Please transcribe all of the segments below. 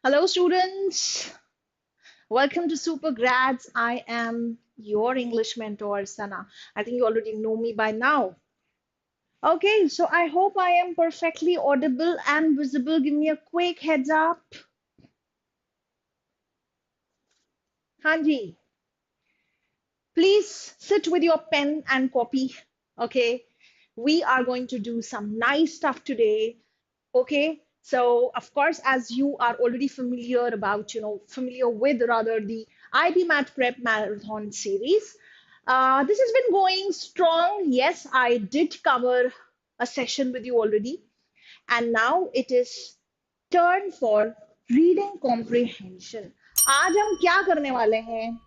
Hello, students. Welcome to Super Grads. I am your English mentor, Sana. I think you already know me by now. Okay, so I hope I am perfectly audible and visible. Give me a quick heads up. Hanji, please sit with your pen and copy. Okay, we are going to do some nice stuff today. Okay, so of course, as you are already familiar with rather the IB Math Prep Marathon series, this has been going strong. Yes, I did cover a session with you already, and now it is turn for reading comprehension. आज हम क्या करने वाले हैं?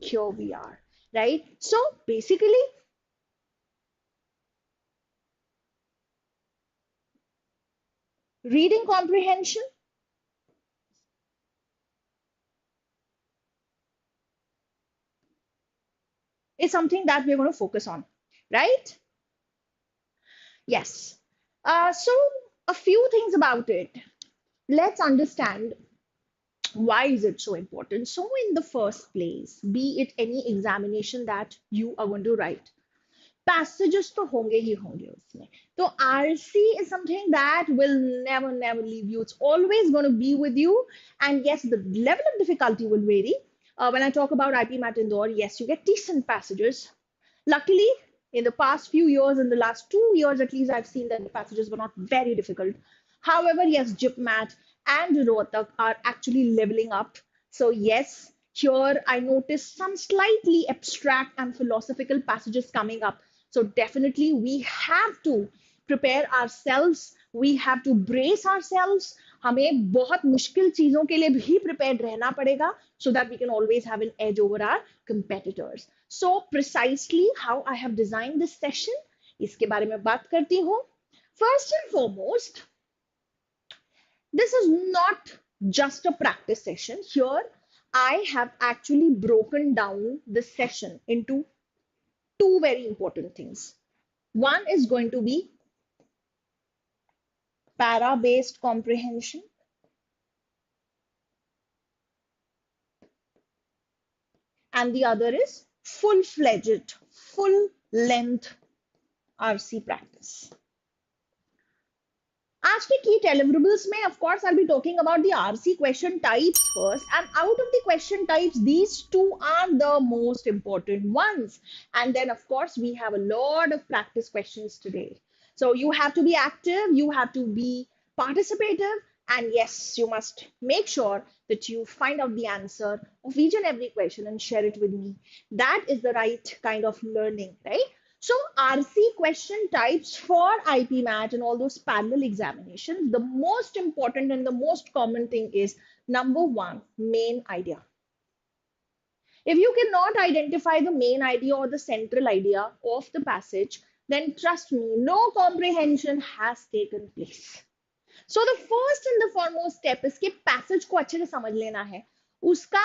Here we are, right? So basically, reading comprehension is something that we're going to focus on, right? Yes. So, a few things about it. Let's understand why is it so important. So, in the first place, be it any examination that you are going to write, passages तो होंगे ही होंगे उसमें. तो RC is something that will never leave you. It's always going to be with you. And yes, the level of difficulty will vary. When I talk about IP Mat Indore, yes, you get decent passages. Luckily, in the past few years, in the last 2 years at least, I've seen that the passages were not very difficult. However, yes, JIPMAT and Rohtak are actually leveling up. So, yes, here I noticed some slightly abstract and philosophical passages coming up. So, definitely, we have to prepare ourselves. We have to brace ourselves. हमें बहुत मुश्किल चीजों के लिए भी prepared रहना पड़ेगा so that we can always have an edge over our competitors. So precisely how I have designed this session, इसके बारे में बात करती हूँ. First and foremost, this is not just a practice session. Here, I have actually broken down the session into two very important things. One is going to be para-based comprehension, and the other is full-fledged, full-length RC practice. आज के key deliverables में, of course, I'll be talking about the RC question types first. And out of the question types, these two are the most important ones. And then, of course, we have a lot of practice questions today. So you have to be active, you have to be participative, and yes, you must make sure that you find out the answer of each and every question and share it with me. That is the right kind of learning, right? So RC question types for IP Mat and all those parallel examinations, the most important and the most common thing is number one, main idea. If you cannot identify the main idea or the central idea of the passage, then trust me, no comprehension has taken place. So the first and the foremost step is कि passage को अच्छे से समझ लेना है. उसका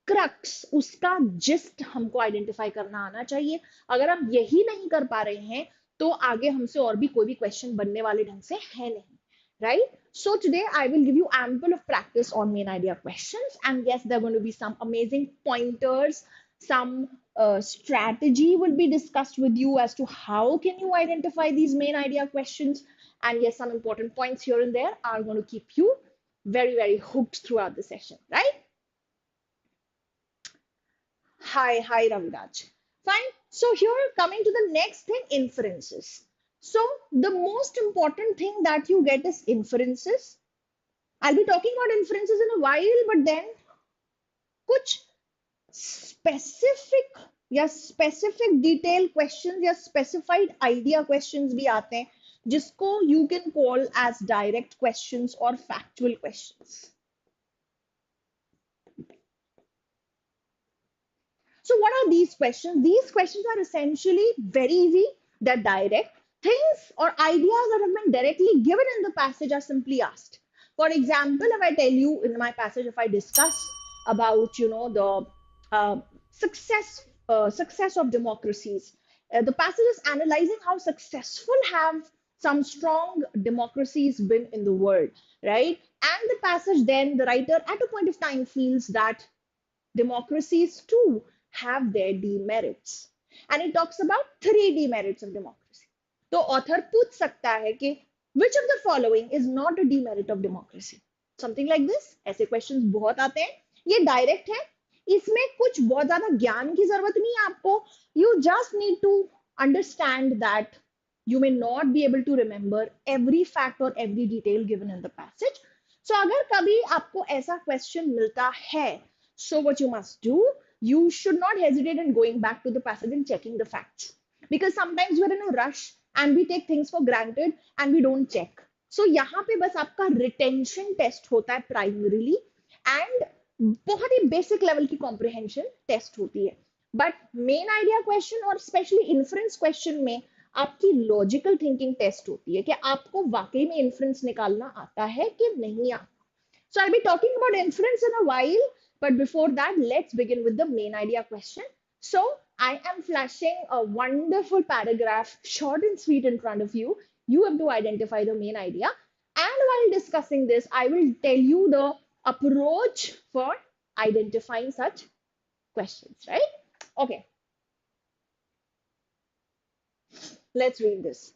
crux, उसका gist हमको आइडेंटिफाई करना आना चाहिए. अगर हम यही नहीं कर पा रहे हैं तो आगे हमसे और भी कोई भी क्वेश्चन बनने वाले ढंग से है नहीं. Right? So today I will give you ample of practice on main idea questions, and yes, there are going to be some amazing pointers, some strategy will be discussed with you as to how can you identify these main idea questions, and yes, some important points here and there are going to keep you very hooked throughout the session, right? Hi Raviraj. Fine. So here coming to the next thing, inferences. So the most important thing that you get is inferences. I'll be talking about inferences in a while, but then कुछ specific या specific detail questions या specified idea questions भी आते हैं जिसको you can call as direct questions or factual questions. So what are these questions? These questions are essentially very easy, they're direct. Things or ideas that have been directly given in the passage are simply asked. For example, if I tell you in my passage, if I discuss about, the success of democracies, the passage is analyzing how successful have some strong democracies been in the world, right? And the passage, then the writer at a point of time feels that democracies too have their demerits. And it talks about three demerits of democracy. तो author पूछ सकता है कि which of the following is not a demerit of democracy? Something like this. ऐसे questions बहुत आते हैं. ये डायरेक्ट है. इसमें कुछ बहुत ज्यादा ज्ञान की जरूरत नहीं है आपको. You just need to understand that you may not be able to remember every fact or every detail given in the passage. So अगर कभी आपको ऐसा क्वेश्चन मिलता है, so what you must do, you should not hesitate in going back to the passage and checking the facts. Because sometimes we're in a rush and we take things for granted and we don't check. So यहाँ पे बस आपका retention test होता है primarily, and बहुत ही basic level की comprehension test होती है. बट मेन आइडिया क्वेश्चन और स्पेशली इन्फ्रेंस क्वेश्चन में आपकी लॉजिकल थिंकिंग टेस्ट होती है कि आपको वाकई में इन्फ्रेंस निकालना आता है कि नहीं आता. So I'll be talking about inference in a while, but before that, let's begin with the main idea question. So I am flashing a wonderful paragraph, short and sweet, in front of you. You have to identify the main idea. And while discussing this, I will tell you the approach for identifying such questions, right? Okay, let's read this.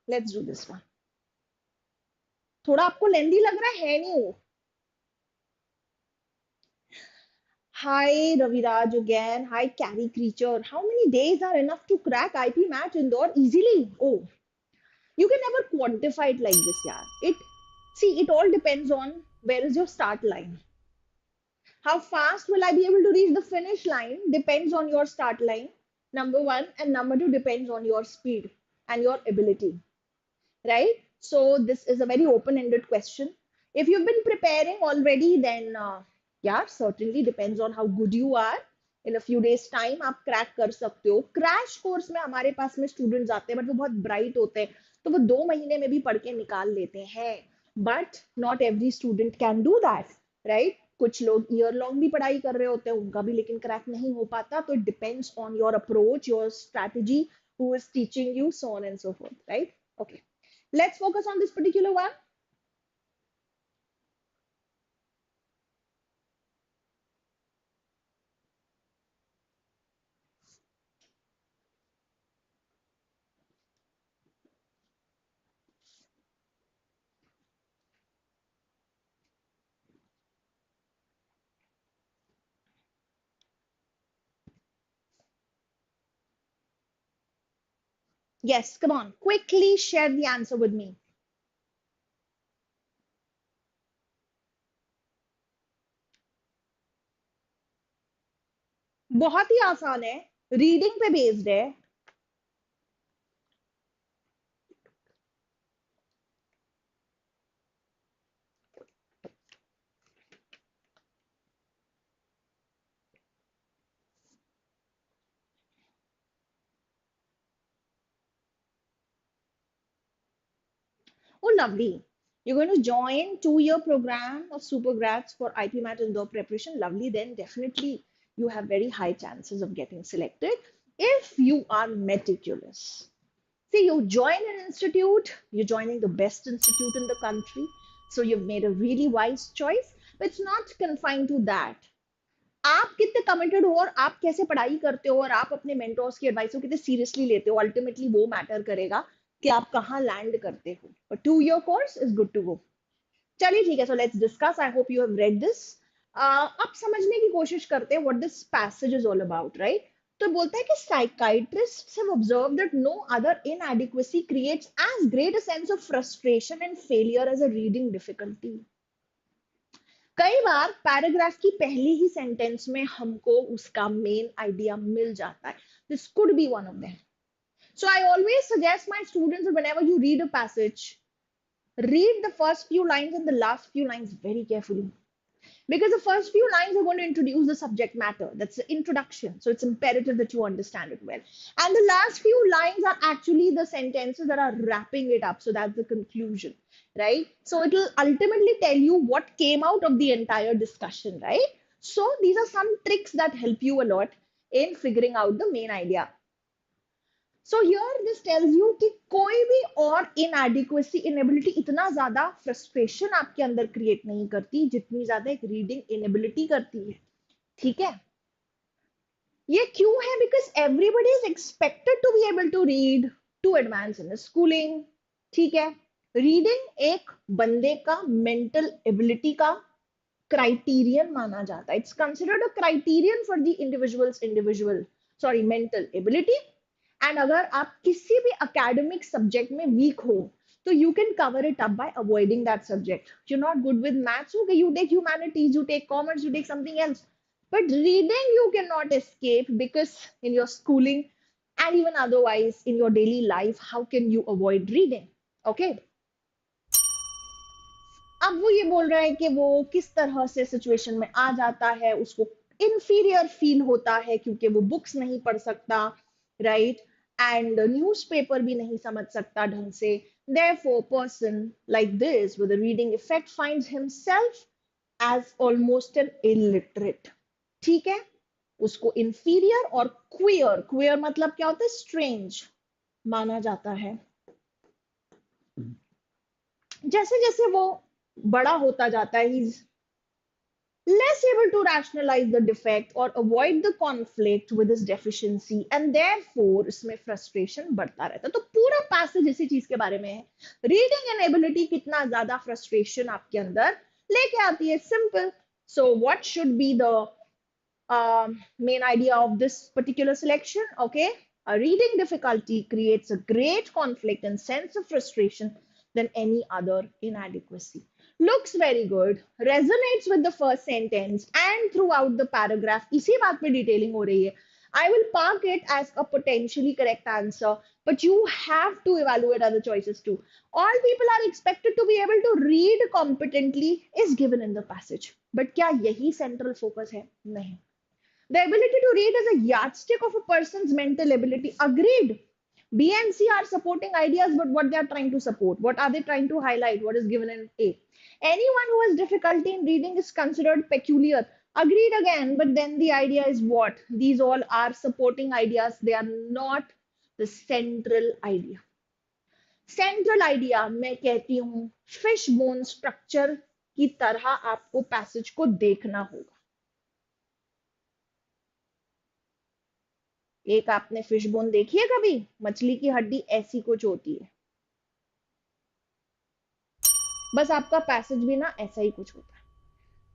Let's do this one. थोड़ा आपको लेंदी लग रहा है नहीं वो? Hi Raviraj again. Hi Carry Creature. How many days are enough to crack IP match Indore easily? Oh, you can never quantify it like this, yaar. It all depends on where is your start line. How fast will I be able to reach the finish line depends on your start line. Number one, and number two depends on your speed and your ability, right? So this is a very open-ended question. If you've been preparing already, then yeah, certainly depends on how good you are. In a few days time आप crack कर सकते हो. Crash course में हमारे पास में students आते हैं, but वो बहुत ब्राइट होते हैं, तो वो 2 महीने में भी पढ़ के निकाल लेते हैं. But not every student can do that, right? कुछ लोग ईयर लॉन्ग भी पढ़ाई कर रहे होते हैं, उनका भी लेकिन क्रैक नहीं हो पाता. तो it depends on your approach, your strategy, who is teaching you, so on and so fourth, right? Okay, let's focus on this particular one. Yes, come on, quickly share the answer with me. बहुत ही आसान है, reading पे based है. Oh, lovely. You're going to join 2-year program of super grads for IP Mat Indoor preparation. Lovely. Then definitely you have very high chances of getting selected if you are meticulous. See, you join an institute, you're joining the best institute in the country. So you've made a really wise choice, but it's not confined to that. आप कितने committed हो और आप कैसे पढ़ाई करते हो और आप अपने मेंटोर्स की एडवाइस को कितने सीरियसली लेते हो, अल्टीमेटली वो मैटर करेगा कि आप कहाँ लैंड करते हो. But 2-year course is good to go. चलिए ठीक है, so let's discuss. I hope you have read this. आप समझने की कोशिश करते हैं what this passage is all about, right? तो बोलता है कि psychiatrists have observed that no other inadequacy creates as great a sense of frustration and failure as a reading difficulty. कई बार पैराग्राफ की पहली ही सेंटेंस में हमको उसका मेन आइडिया मिल जाता है. This could be one of them. So I always suggest my students that whenever you read a passage, read the first few lines and the last few lines very carefully. Because the first few lines are going to introduce the subject matter. That's the introduction. So it's imperative that you understand it well. And the last few lines are actually the sentences that are wrapping it up. So that's the conclusion, right? So it will ultimately tell you what came out of the entire discussion, right? So these are some tricks that help you a lot in figuring out the main idea. So here this tells you कि कोई भी और inadequacy inability इतना ज्यादा frustration आपके अंदर create नहीं करती जितनी ज्यादा एक रीडिंग इनेबिलिटी करती है. ठीक है. ये क्यों है? Because everybody is expected to be able to read to advance in schooling. ठीक है. रीडिंग एक बंदे का मेंटल एबिलिटी का क्राइटेरियन माना जाता है. It's considered a criterion for the individual sorry mental ability. And अगर आप किसी भी अकेडमिक सब्जेक्ट में वीक हो तो you can cover it up by avoiding that subject. You not good with maths, okay, you take humanities, you take commerce, you take something else. But reading you cannot escape, because in your schooling and even otherwise in your daily life, how can you avoid reading? Okay. अब वो ये बोल रहा है कि वो किस तरह से सिचुएशन में आ जाता है, उसको इंफीरियर फील होता है क्योंकि वो बुक्स नहीं पढ़ सकता, राइट, एंड न्यूज़पेपर भी नहीं समझ सकता ढंग से. therefore person like this with a reading effect finds himself as almost an illiterate. ठीक है. उसको इंफीरियर और क्वियर, क्वियर मतलब क्या होता है? स्ट्रेंज माना जाता है. जैसे जैसे वो बड़ा होता जाता है, he's less able to rationalize the defect or avoid the conflict with his deficiency, and therefore इसमें frustration बढ़ता रहता है. तो पूरा पैसेज इसी चीज के बारे में है. रीडिंग एबिलिटी कितना ज्यादा फ्रस्ट्रेशन आपके अंदर लेके आती है. Simple. So what should be the main idea of this particular selection? Okay, a reading difficulty creates a great conflict and sense of frustration than any other inadequacy. Looks very good, resonates with the first sentence and throughout the paragraph. इसी बात पे detailing हो रही है. I will park it as a potentially correct answer, but you have to evaluate other choices too. All people are expected to be able to read competently is given in the passage. But क्या यही central focus है? नहीं. The ability to read is a yardstick of a person's mental ability. Agreed. B and C are supporting ideas, but what they are trying to support? What are they trying to highlight? What is given in A? Anyone who has difficulty in reading is considered peculiar. Agreed again, but then the idea is what? These all are supporting ideas. They are not the central idea. Central idea, मैं कहती हूँ, fish bone structure की तरह आपको passage को देखना होगा. एक आपने फिश बोन देखी है कभी? मछली की हड्डी ऐसी कुछ होती है. बस आपका पैसेज भी ना ऐसा ही कुछ होता है.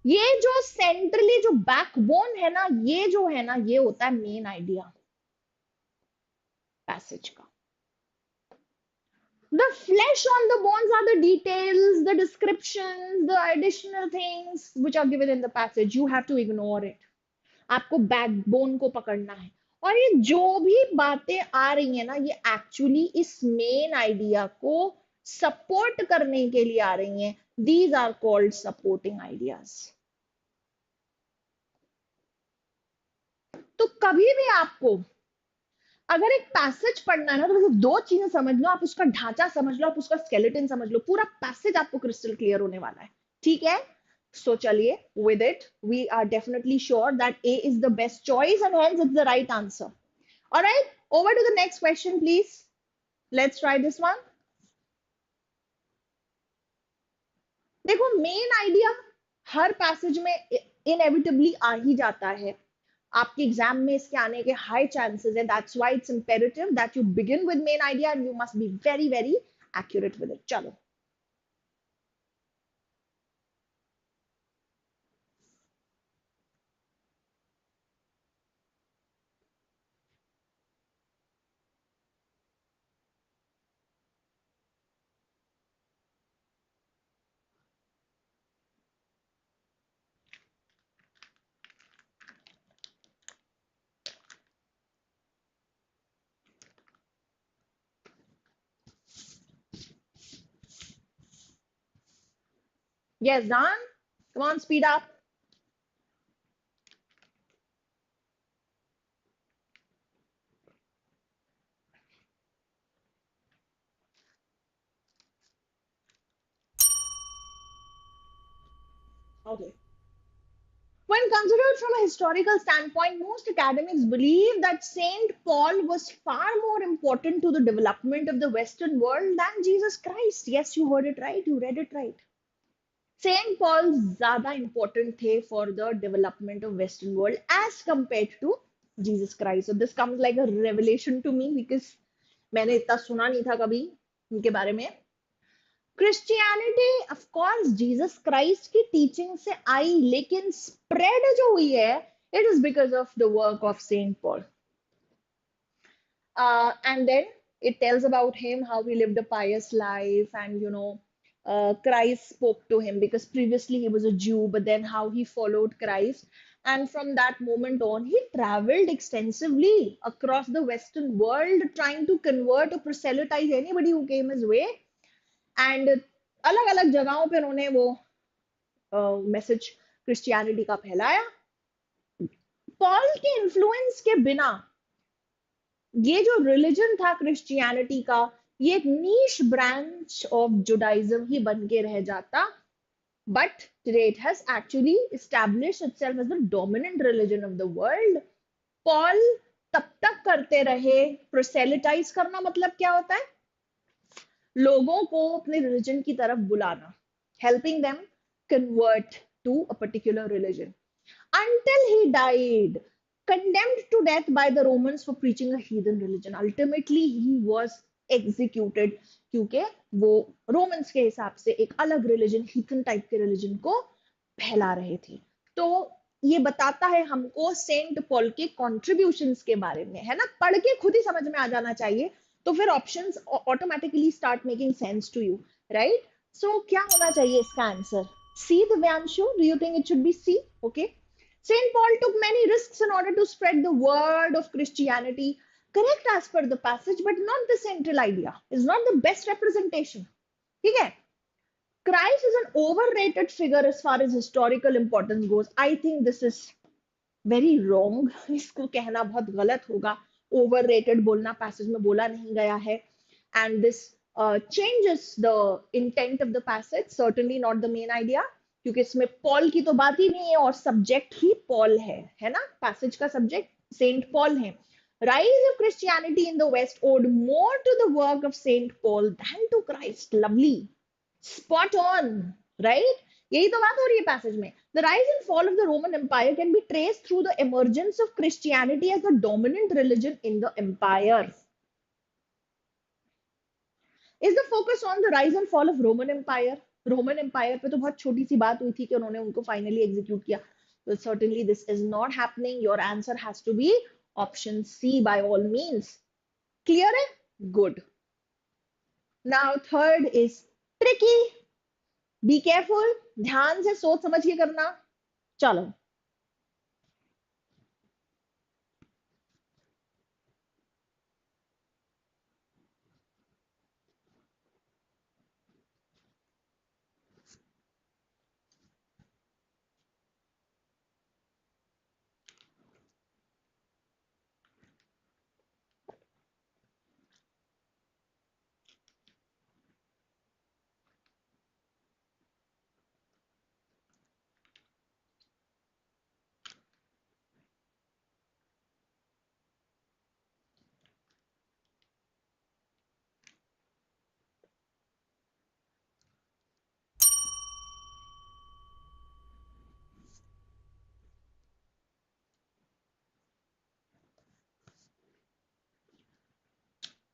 ये जो सेंट्रली जो बैकबोन है ना, ये जो है ना, ये होता है मेन आइडिया पैसेज का. The flesh on the bones are the details, the descriptions, the additional things which are given in the passage. You have to ignore it. आपको बैकबोन को पकड़ना है. और ये जो भी बातें आ रही है ना, ये एक्चुअली इस मेन आइडिया को सपोर्ट करने के लिए आ रही हैं. These are called supporting ideas. तो कभी भी आपको अगर एक पैसेज पढ़ना है ना, तो दो चीजें समझ लो. आप उसका ढांचा समझ लो, आप उसका स्केलेटन समझ लो, पूरा पैसेज आपको क्रिस्टल क्लियर होने वाला है. ठीक है. So चलिए, with it, we are definitely sure that A is the best choice and hence it's the right answer. All right, over to the next question, please. Let's try this one. देखो, main idea हर passage में inevitably आ ही जाता है. आपके exam में इसके आने के high chances है. That's why it's imperative that you begin with main idea and you must be very very accurate with it. चलो. Yes, done. Come on, speed up. Okay. When considered from a historical standpoint, most academics believe that Saint Paul was far more important to the development of the Western world than Jesus Christ. Yes, you heard it right, you read it right. Saint Paul ज़्यादा important थे for the development of Western world as compared to Jesus Christ. So this comes like a revelation to me because मैंने इतना सुना नहीं था कभी उनके बारे में. Christianity of course Jesus Christ की टीचिंग से आई, लेकिन स्प्रेड जो हुई है it is because of the work of Saint Paul. And then it tells about him how he lived a pious life, and Christ spoke to him because previously he was a Jew, but then how he followed Christ, and from that moment on he traveled extensively across the Western world trying to convert or proselytize anybody who came his way. And अलग अलग जगहों पे उन्होंने वो message Christianity का फैलाया. Paul के influence के बिना ये जो रिलीजन था क्रिश्चियनिटी का, ये एक नीश ब्रांच ऑफ जुडाइज्म ही बन के रह जाता. But today it has actually established itself as the dominant religion of the world. Paul तब तक करते रहे. प्रोसेलिटाइज करना मतलब क्या होता है? लोगों को अपने रिलीजन की तरफ बुलाना, helping them convert to a particular religion, until he died, condemned to death by the Romans for preaching a heathen religion. Ultimately he was executed क्योंकि वो रोमन्स के हिसाब से एक अलग रिलीजन, हीथन टाइप के रिलीजन को फैला रहे थे. तो ये बताता है हमको सेंट पॉल के कॉन्ट्रीब्यूशंस के बारे में, है ना. पढ़ के खुद ही समझ में आ जाना चाहिए, तो फिर options automatically start making sense to you, right. So क्या होना चाहिए इसका answer? C. Divyanshu, do you think it should be C? Okay. Saint Paul took many risks in order to spread the word of Christianity. Correct as per the passage, but not the central idea. Is not the best representation. ठीक है. Christ is an overrated figure as far as historical importance goes. I think this is very wrong. इसको कहना बहुत गलत होगा. Overrated बोलना passage में बोला नहीं गया है. And this changes the intent of the passage. Certainly not the main idea. क्योंकि इसमें पॉल की तो बात ही नहीं है और सब्जेक्ट ही पॉल है ना. पैसेज का सब्जेक्ट सेंट पॉल है. Rise of Christianity in the West owed more to the work of Saint Paul than to Christ. Lovely. Spot on. Right? यही तो बात हो रही है पैसेज में. The rise and fall of the Roman Empire can be traced through the emergence of Christianity as the dominant religion in the empire. Is the focus on the rise and fall of Roman Empire? Roman Empire पे तो बहुत छोटी सी बात हुई थी कि उन्होंने उनको फाइनली एग्जीक्यूट किया. तो certainly this is not happening. Your answer has to be option C by all means. Clear है? Good. Now third is tricky. Be careful. ध्यान से सोच समझ के करना. चलो.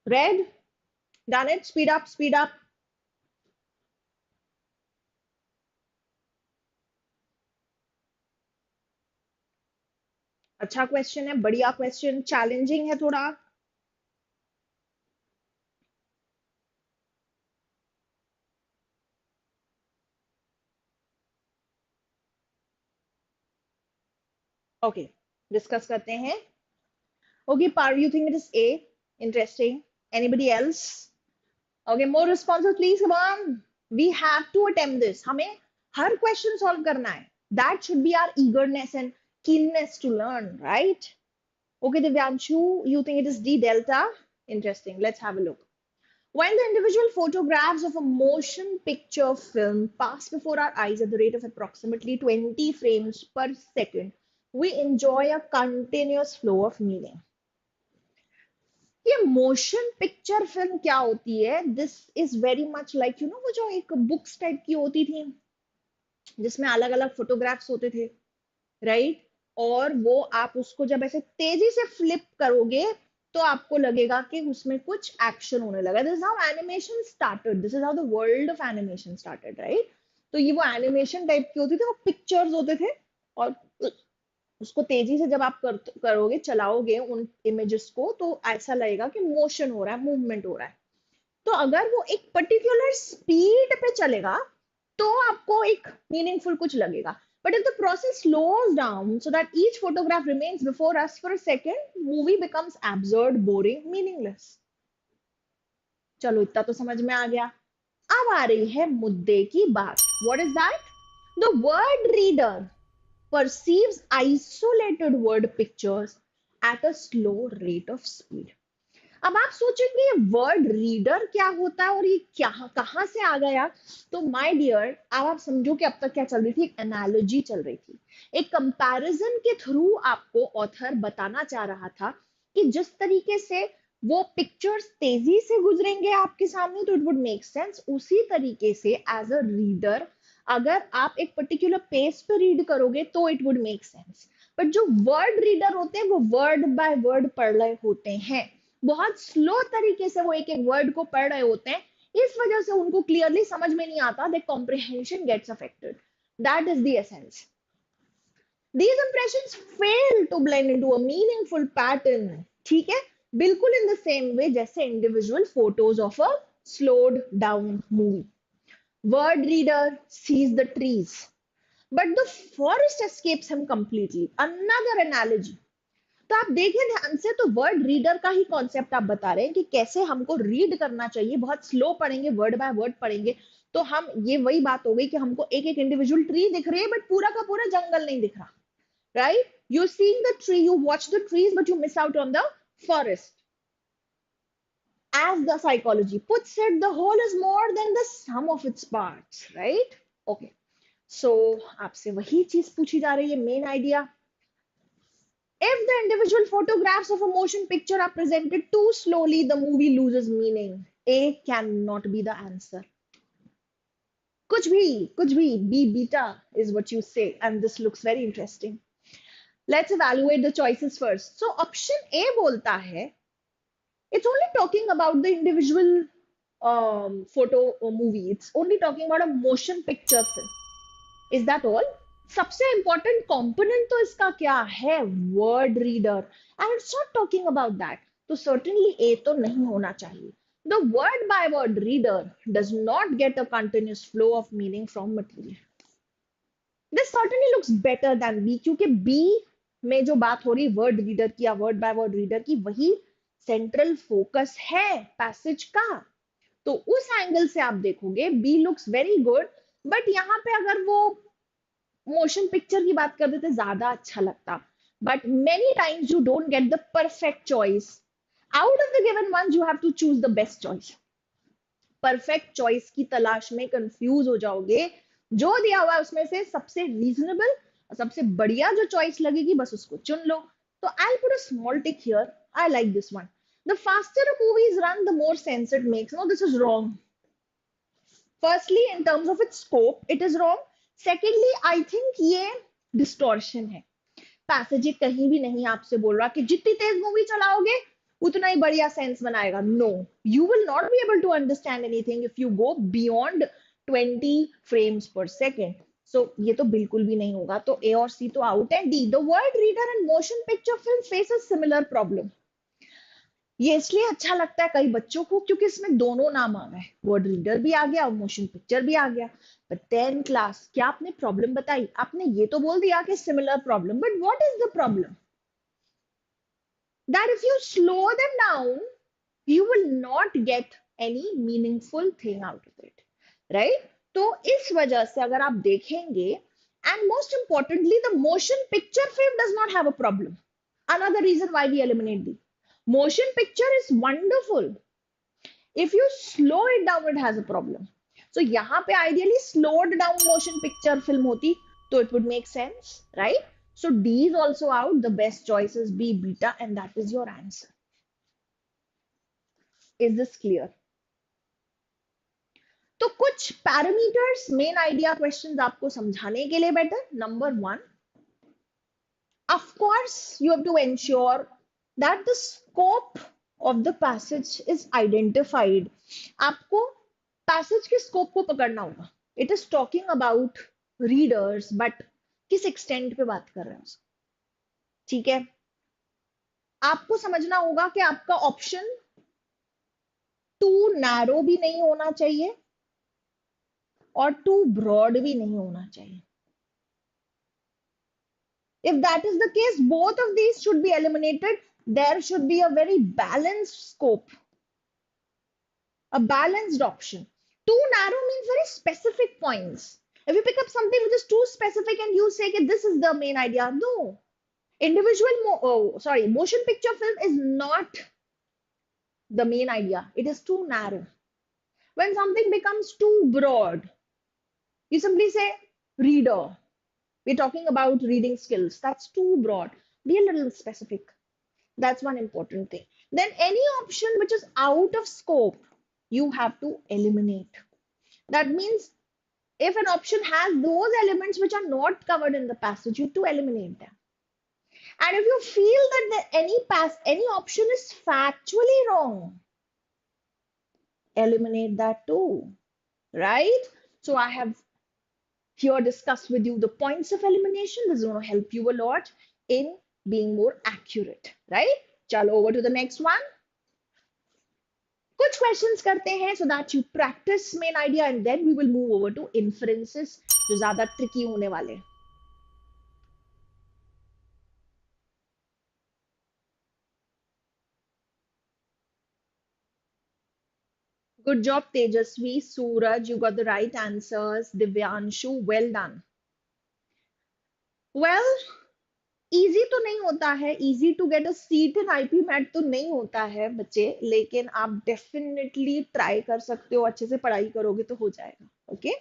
Read? Done it? Speed up, speed up. अच्छा क्वेश्चन है, बढ़िया क्वेश्चन, चैलेंजिंग है थोड़ा. ओके, डिस्कस करते हैं. Okay, par you think it is a interesting? Anybody else? Okay, more responses please. Come on, we have to attempt this. हमें हर question solve करना है. That should be our eagerness and keenness to learn, right? Okay, Divyanshu, you think it is D delta? Interesting. Let's have a look. When the individual photographs of a motion picture film pass before our eyes at the rate of approximately 20 frames per second, we enjoy a continuous flow of meaning. ये motion picture film क्या होती है? This is very much like वो जो एक books type की होती थी जिसमें अलग अलग फोटोग्राफ्स होते थे, राइट? और वो आप उसको जब ऐसे तेजी से फ्लिप करोगे तो आपको लगेगा कि उसमें कुछ एक्शन होने लगा. This is how animation started, this is how the world of animation started, right? तो ये वो एनिमेशन टाइप की होती थी, वो पिक्चर्स होते थे और उसको तेजी से जब आप करोगे, चलाओगे उन इमेजेस को, तो ऐसा लगेगा कि मोशन हो रहा है, मूवमेंट हो रहा है. तो अगर वो एक पर्टिकुलर स्पीड पे चलेगा तो आपको एक मीनिंगफुल कुछ लगेगा. But if the process slows down so that each photograph remains before us for a second, movie becomes absurd, boring, meaningless. चलो इतना तो समझ में आ गया. अब आ रही है मुद्दे की बात. What is that? The word reader perceives isolated word pictures at a slow rate of speed. अब आप सोचेंगे ये वर्ड रीडर क्या होता है और ये क्या कहां से आ गया? तो माय डियर, अब आप समझो कि अब तक क्या चल रही थी, एक एनालॉजी चल रही थी. एक कंपैरिजन के थ्रू आपको ऑथर बताना चाह रहा था कि जिस तरीके से वो पिक्चर्स तेजी से गुजरेंगे आपके सामने तो इट वुड मेक सेंस, उसी तरीके से एज अ रीडर अगर आप एक पर्टिकुलर पेज पे रीड करोगे तो it would make sense. But जो वर्ड रीडर होते हैं वो वर्ड बाय वर्ड पढ़ रहे होते हैं, बहुत स्लो तरीके से वो एक एक वर्ड को पढ़ रहे होते हैं, इस वजह से उनको क्लियरली समझ में नहीं आता, the comprehension gets affected. That is the essence. These impressions fail to blend into a meaningful pattern. ठीक है, बिल्कुल in the same way जैसे individual photos of a slowed down movie. Word reader sees the trees, but the forest escapes him completely. Another analogy. तो आप देखें ध्यान से, तो वर्ड रीडर का ही कॉन्सेप्ट आप बता रहे हैं कि कैसे हमको रीड करना चाहिए, बहुत स्लो पढ़ेंगे, वर्ड बाय वर्ड पढ़ेंगे तो हम, ये वही बात हो गई कि हमको एक एक इंडिविजुअल ट्री दिख रही है बट पूरा का पूरा जंगल नहीं दिख रहा, right? You seeing the tree, you watch the trees but you miss out on the forest. As the psychology puts it, the whole is more than the sum of its parts, right? Okay, so आपसे वही चीज पूछी जा रही है, main idea. If the individual photographs of a motion picture are presented too slowly, the movie loses meaning. A cannot be the answer. कुछ भी, B beta is what you say, and this looks very interesting. Let's evaluate the choices first. So option A बोलता है, it's only talking about the individual photo or movie. It's only talking about a motion picture film. Is that all? सबसे important component तो इसका क्या है? Word reader. And it's not talking about that. तो certainly a तो नहीं होना चाहिए. The word by word reader does not get a continuous flow of meaning from material. This certainly looks better than B, क्योंकि B में जो बात हो रही वर्ड रीडर की या वर्ड बाय वर्ड रीडर की, वही सेंट्रल फोकस है पैसेज का. तो उस एंगल से आप देखोगे B looks very good. But यहाँ पे अगर वो मोशन पिक्चर की बात कर देते ज्यादा अच्छा लगता. But many times you don't get the perfect choice. Out of the given ones you have to choose the best choice. Perfect choice की तलाश में कंफ्यूज हो जाओगे. जो दिया हुआ है उसमें से सबसे रीजनेबल और सबसे बढ़िया जो चॉइस लगेगी बस उसको चुन लो. तो I put a small tick here. I like this one. The faster a movie is run, the more sense it makes. No, this is wrong. Firstly, in terms of its scope, it is wrong. Secondly, I think ये distortion है. Passage कहीं भी नहीं आपसे बोल रहा कि जितनी तेज मूवी चलाओगे उतना ही बढ़िया सेंस बनाएगा. No, you will not be able to understand anything if you go beyond 20 frames per second. So ये तो बिल्कुल भी नहीं होगा. तो ए और सी तो आउट है. D, the word reader and motion picture film faces similar problem. ये इसलिए अच्छा लगता है कई बच्चों को क्योंकि इसमें दोनों नाम आ गए, वर्ड रीडर भी आ गया और मोशन पिक्चर भी आ गया. बट 10 क्लास क्या आपने प्रॉब्लम बताई? आपने ये तो बोल दिया कि similar problem, but what is the problem? That if you slow them down you will not get any meaningful thing out of it, right? तो इस वजह से अगर आप देखेंगे, and most importantly the motion picture film does not have a problem. Another reason why we eliminate the motion picture is wonderful. If you slow it down, it has a problem. So यहाँ पे ideally slowed down motion picture film होती तो it would make sense, right? So D is also out. The best choice is B, beta, and that is your answer. Is this clear? तो कुछ parameters main idea questions आपको समझाने के लिए better. Number one, of course, you have to ensure that the scope of the passage is identified. आपको passage के scope को पकड़ना होगा. It is talking about readers, but किस extent पे बात कर रहे हैं उसको. ठीक है. आपको समझना होगा कि आपका ऑप्शन टू नैरो भी नहीं होना चाहिए और टू ब्रॉड भी नहीं होना चाहिए. If that is the case, both of these should be eliminated. There should be a very balanced scope, a balanced option. Too narrow means very specific points. If you pick up something which is too specific and you say that this is the main idea, no. Motion picture film is not the main idea. It is too narrow. When something becomes too broad, you simply say reader. We're talking about reading skills. That's too broad. Be a little specific. That's one important thing. Then any option which is out of scope, you have to eliminate. That means if an option has those elements which are not covered in the passage, you have to eliminate them. And if you feel that any option is factually wrong, eliminate that too, right? So I have here discussed with you the points of elimination. This is going to help you a lot in being more accurate, right? Chalo, over to the next one. कुछ questions करते हैं so that you practice main idea and then we will move over to inferences जो ज्यादा tricky होने वाले हैं. Good job, Tejasvi, Suraj, you got the right answers. Divyanshu, well done. Well, easy तो नहीं होता है, easy to get a seat in IPMAT तो नहीं होता है बच्चे, लेकिन आप डेफिनेटली ट्राई कर सकते हो. अच्छे से पढ़ाई करोगे तो हो जाएगा. ओके,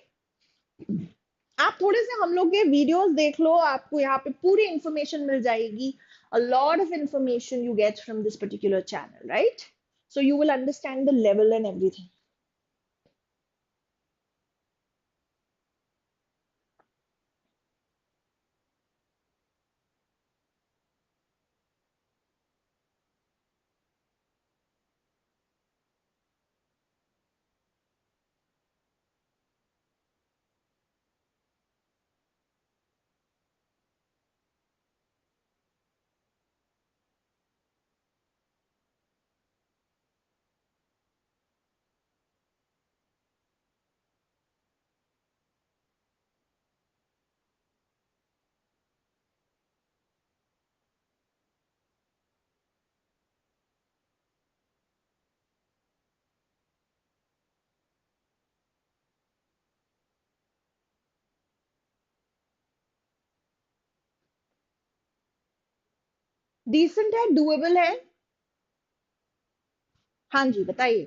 आप थोड़े से हम लोग के वीडियोस देख लो, आपको यहाँ पे पूरी इंफॉर्मेशन मिल जाएगी. A lot of information you get from this particular channel, right? So you will understand the level and everything. Decent है, डुएबल है. हाँ जी, बताइए.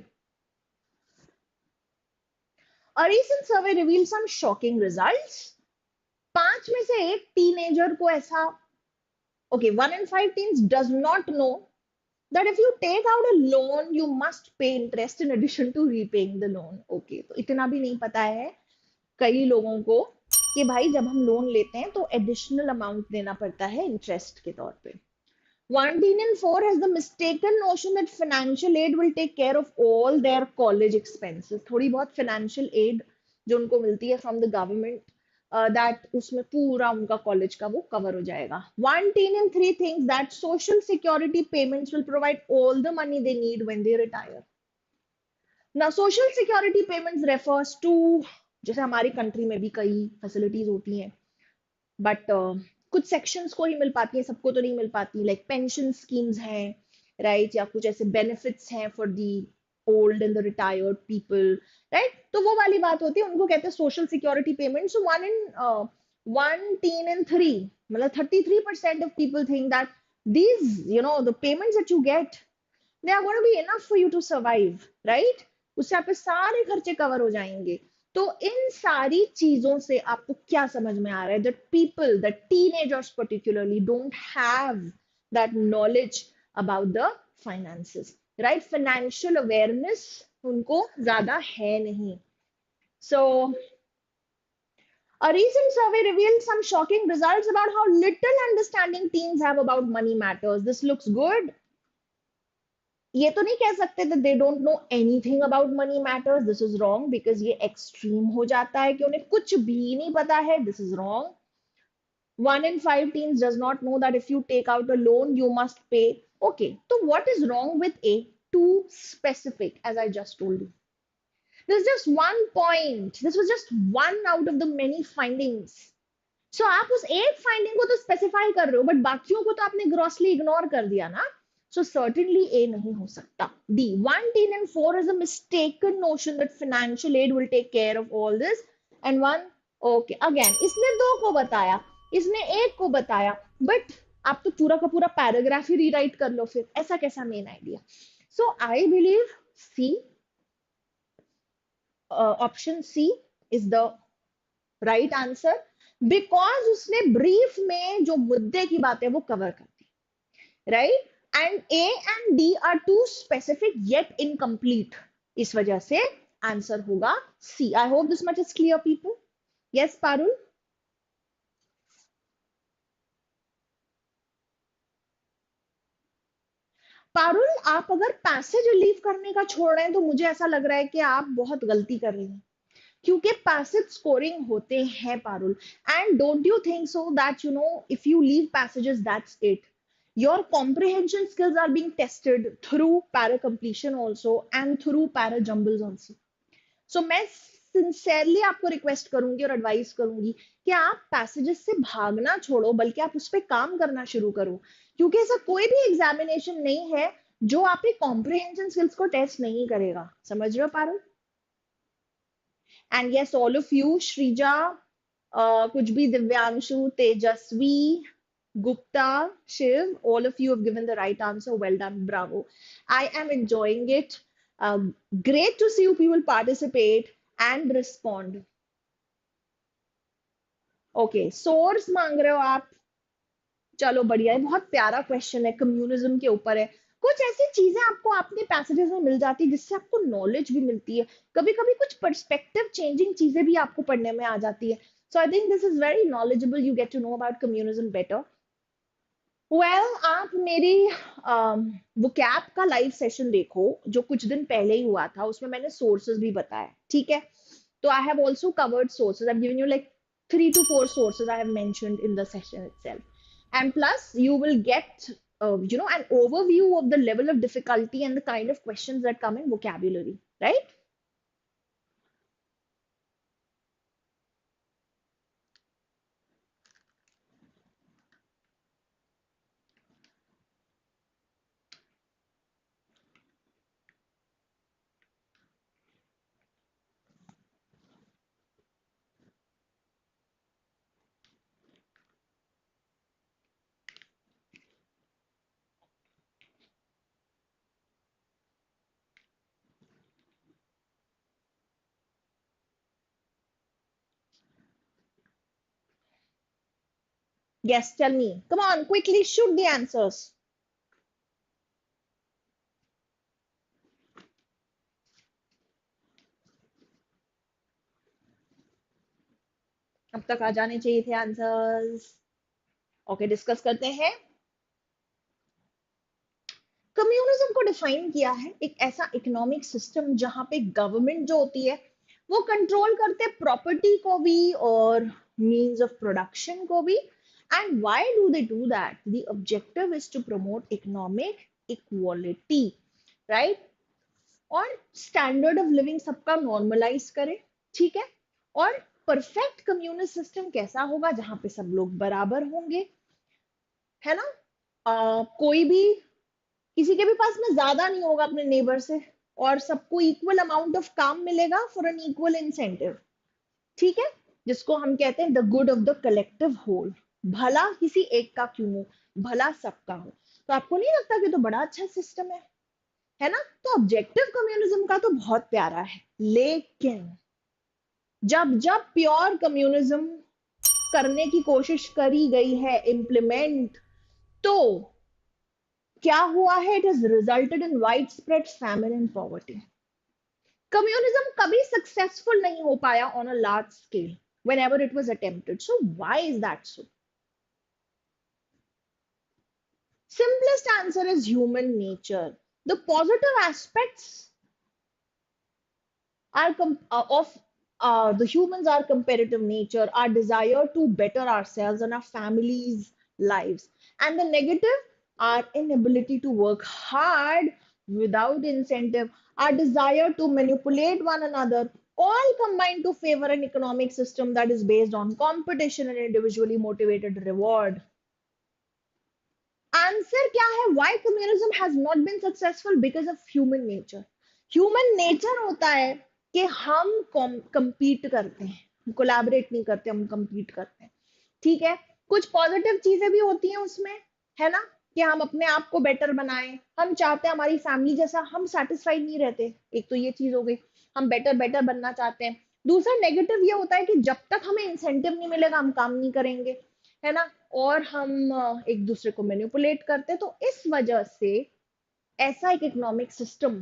A recent survey revealed some shocking results. 5 में से एक टीनेजर को ऐसा, okay, 1 in 5 teens does not know that if you take out a loan, you must pay interest in addition to repaying the loan. Okay, तो इतना भी नहीं पता है कई लोगों को कि भाई जब हम लोन लेते हैं तो एडिशनल अमाउंट देना पड़ता है इंटरेस्ट के तौर पे. 1 in 4 has the mistaken notion that financial aid will take care of all their college expenses. थोड़ी बहुत financial aid जो उनको मिलती है from the government, that उसमें पूरा उनका कॉलेज का वो कवर हो जाएगा. 1 in 3 thinks that social security payments will provide all the money they need when they retire. Now social security payments refers to, जैसे हमारी कंट्री में भी कई फैसिलिटीज होती हैं, बट कुछ सेक्शंस को ही मिल पाती है, सबको तो नहीं मिल पाती. लाइक पेंशन स्कीम्स हैं, राइट, या कुछ ऐसे बेनिफिट्स हैं for the old and the retired people, right. तो वो वाली बात होती है, उनको कहते हैं social security payment. So 1 in 3, मतलब 33% of people think that these, the payments that you get, they are going to be enough for you to survive, right? उससे आपके सारे खर्चे कवर हो जाएंगे। तो इन सारी चीजों से आपको क्या समझ में आ रहा है, that people, that teenagers particularly don't have that knowledge about the finances, right? Financial awareness उनको ज्यादा है नहीं। सो a recent survey revealed some shocking results about how little understanding teens have about money matters. This looks good. ये तो नहीं कह सकते that they don't know anything about money matters. This is wrong because ये extreme हो जाता है कि उन्हें कुछ भी नहीं पता है. This is wrong. 1 in 5 teens does not know that if you take out a loan, you must pay. Okay, so what is wrong with A? Too specific, as I just told you. There's just one point. This was just one out of the many findings. सो आप उस एक finding को तो specify कर रहे हो, but बाकियों को तो आपने ग्रॉसली इग्नोर कर दिया ना। सो सर्टेनली ए नहीं हो सकता। D, 1 teen in 4 is a mistaken notion that financial aid will take care of all this and one, okay again इसने दो को बताया, इसने एक को बताया, बट आप तो पूरा का पूरा पैराग्राफ ही रीराइट कर लो, फिर ऐसा कैसा main idea? So I believe C, option C is the right answer, because उसने ब्रीफ में जो मुद्दे की बात है वो कवर कर दी, right? And A and D are too specific yet incomplete, इस वजह से आंसर होगा सी। I hope this much is clear people. Yes Parul? Parul, आप अगर पैसेज रिलीव करने का छोड़ रहे हैं तो मुझे ऐसा लग रहा है कि आप बहुत गलती कर रही हैं, क्योंकि पैसेज स्कोरिंग होते हैं Parul. And don't you think so that you know if you leave passages that's it, your comprehension skills are being tested through para completion also and through para jumbles also. So मैं सिंसेरली आपको request करूंगी और advice करूंगी कि आप passages से भागना छोड़ो, बल्कि आप उस पर काम करना शुरू करो, क्योंकि ऐसा कोई भी एग्जामिनेशन नहीं है जो आपकी कॉम्प्रिहेंशन स्किल्स को टेस्ट नहीं करेगा। समझ रहे हो Parul? And yes, all of you, Shrija, कुछ भी, Divyanshu, Tejasvi, Gupta, Shiv, all of you have given the right answer. Well done, bravo. I am enjoying it. Great to see you people participate and respond. Okay, source मांग रहे हो आप? चलो बढ़िया है, बहुत प्यारा क्वेश्चन है, कम्युनिज्म के ऊपर है। कुछ ऐसी चीजें आपको अपने पैसेजेस में मिल जाती है जिससे आपको नॉलेज भी मिलती है, कभी कभी कुछ पर्सपेक्टिव चेंजिंग चीजें भी आपको पढ़ने में आ जाती है। So I think this is very knowledgeable, you get to know about communism better. Well, आप मेरी वोकैब का लाइव सेशन देखो जो कुछ दिन पहले ही हुआ था, उसमें मैंने सोर्सेज भी बताया, ठीक है? तो I have also covered sources, I have given you like 3 to 4 sources I have mentioned in the session itself. And plus, you will get, an overview of the level of difficulty and the kind of questions that come in vocabulary, right? Yes, tell me. Come on, quickly shoot the answers. अब तक आ जाने चाहिए थे answers. Okay, discuss करते हैं। Communism को define किया है एक ऐसा इकोनॉमिक सिस्टम जहां पे गवर्नमेंट जो होती है वो कंट्रोल करते प्रॉपर्टी को भी और मींस ऑफ प्रोडक्शन को भी। And why do they do that? The objective is to promote economic equality, right? और स्टैंडर्ड ऑफ लिविंग सबका नॉर्मलाइज करे, ठीक है? और परफेक्ट कम्युनिस्ट सिस्टम कैसा होगा? जहां पे सब लोग बराबर होंगे, है ना? कोई भी, किसी के भी पास में ज्यादा नहीं होगा अपने नेबर से, और सबको इक्वल अमाउंट ऑफ काम मिलेगा फॉर एन इक्वल इंसेंटिव, ठीक है? जिसको हम कहते हैं the good of the collective whole. भला किसी एक का क्यों हो, भला सबका हो। तो आपको नहीं लगता कि तो बड़ा अच्छा सिस्टम है? है ना? तो ऑब्जेक्टिव कम्युनिज्म का तो बहुत प्यारा है, लेकिन जब जब प्योर कम्युनिज्म करने की कोशिश करी गई है इम्प्लीमेंट, तो क्या हुआ है? It has resulted in wide spread famine and poverty. Communism कभी सक्सेसफुल नहीं हो पाया on a large scale whenever it was attempted. So why is that so? Simplest answer is human nature. The positive aspects are of the humans are comparative nature, our desire to better ourselves and our families' lives, and the negative, our inability to work hard without incentive, our desire to manipulate one another, all combine to favor an economic system that is based on competition and individually motivated reward. Answer क्या है? Why communism has not been successful? Because of human nature. Human nature होता है कि हम compete करते हैं, collaborate नहीं करते, हम compete करते हैं. ठीक है, कुछ पॉजिटिव चीजें भी होती हैं उसमें, है ना, कि हम अपने आप को बेटर बनाएं, हम चाहते हैं हमारी फैमिली जैसा, हम सेटिस्फाइड नहीं रहते, एक तो ये चीज हो गई, हम बेटर बेटर बनना चाहते हैं. दूसरा नेगेटिव ये होता है कि जब तक हमें इंसेंटिव नहीं मिलेगा हम काम नहीं करेंगे, है ना, और हम एक दूसरे को मैनिपुलेट करते हैं. तो इस वजह से ऐसा एक economic system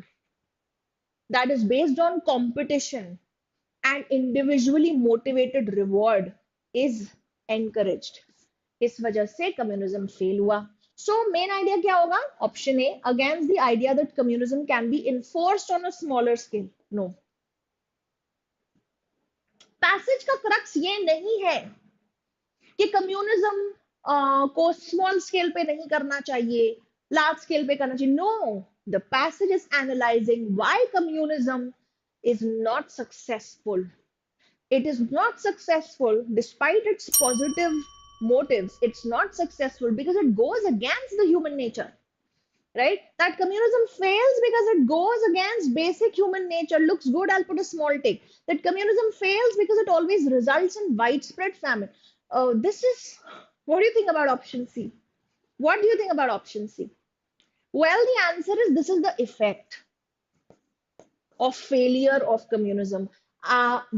that is based on competition and individually motivated reward is encouraged. इस वजह से कम्युनिज्म फेल हुआ. सो मेन आइडिया क्या होगा? Option A, against the idea that communism can be enforced on a smaller scale. No, passage का crux ये नहीं है कि कम्युनिज्म को स्मॉल स्केल पे नहीं करना चाहिए, लार्ज स्केल पे करना चाहिए. No, the passage is analysing why communism is not successful. It is not successful despite its positive motives. It's not successful because it goes against the human nature, right? That communism fails because it goes against basic human nature. Looks good, I'll put a small tick. That communism fails because it always results in widespread famine. This is, what do you think about option C? What do you think about option C? Well, the answer is this is the effect of failure of communism.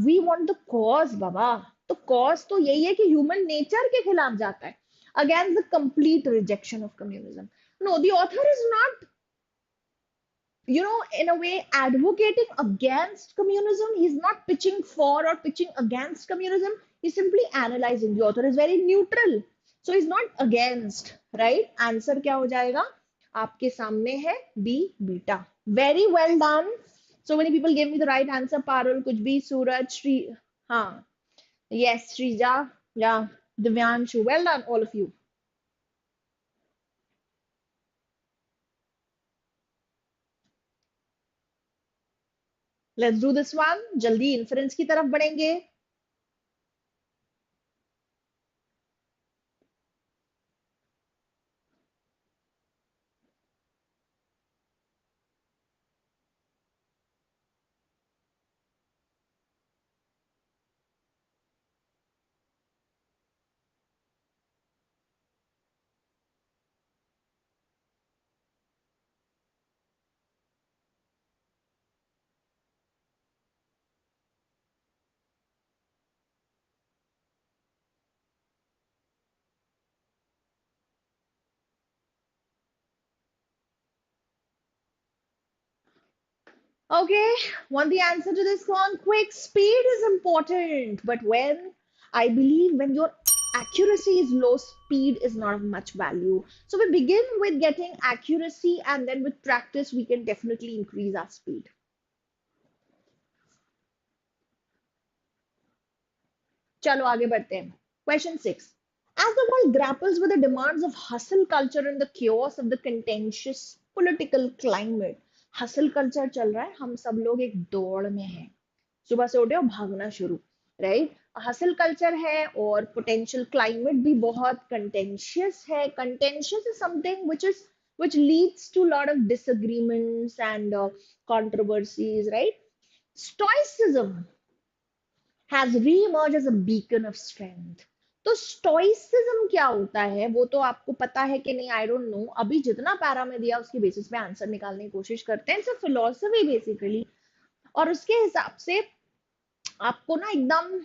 We want the cause, baba. तो cause तो यही है कि human nature के खिलाफ जाता है, against the complete rejection of communism. No, the author is not, in a way, advocating against communism. He's not pitching for or pitching against communism. He's simply analyzing. The author is very neutral, so he's not against. Right? Answer क्या हो जाएगा? आपके सामने है B, beta. Very well done. So many people gave me the right answer. Parul, कुछ भी, Suraj, Shri, हाँ, yes, Shrija, yeah, Divyanshu. Well done, all of you. Let's do this one. जल्दी inference की तरफ बढ़ेंगे. Okay, want the answer to this one? Quick, speed is important, but I believe when your accuracy is low, speed is not of much value. So we begin with getting accuracy, and then with practice, we can definitely increase our speed. चलो आगे बढ़ते हैं. Question 6. As the world grapples with the demands of hustle culture and the chaos of the contentious political climate, hustle culture चल रहा है, हम सब लोग एक दौड़ में हैं, सुबह से उठे और भागना शुरू, राइट? हसल कल्चर है और पोटेंशियल क्लाइमेट भी बहुत कंटेंशियस है. Contentious is something which leads to a lot of disagreements and controversies, right? Stoicism has re-emerged as a beacon of strength. तो स्टोइसिज्म क्या होता है वो तो आपको पता है कि नहीं, आई डोंट नो। अभी जितना पैरा में दिया उसके बेसिस पे आंसर निकालने की कोशिश करते हैं। इट्स अ फिलोसफी बेसिकली, और उसके हिसाब से आपको ना एकदम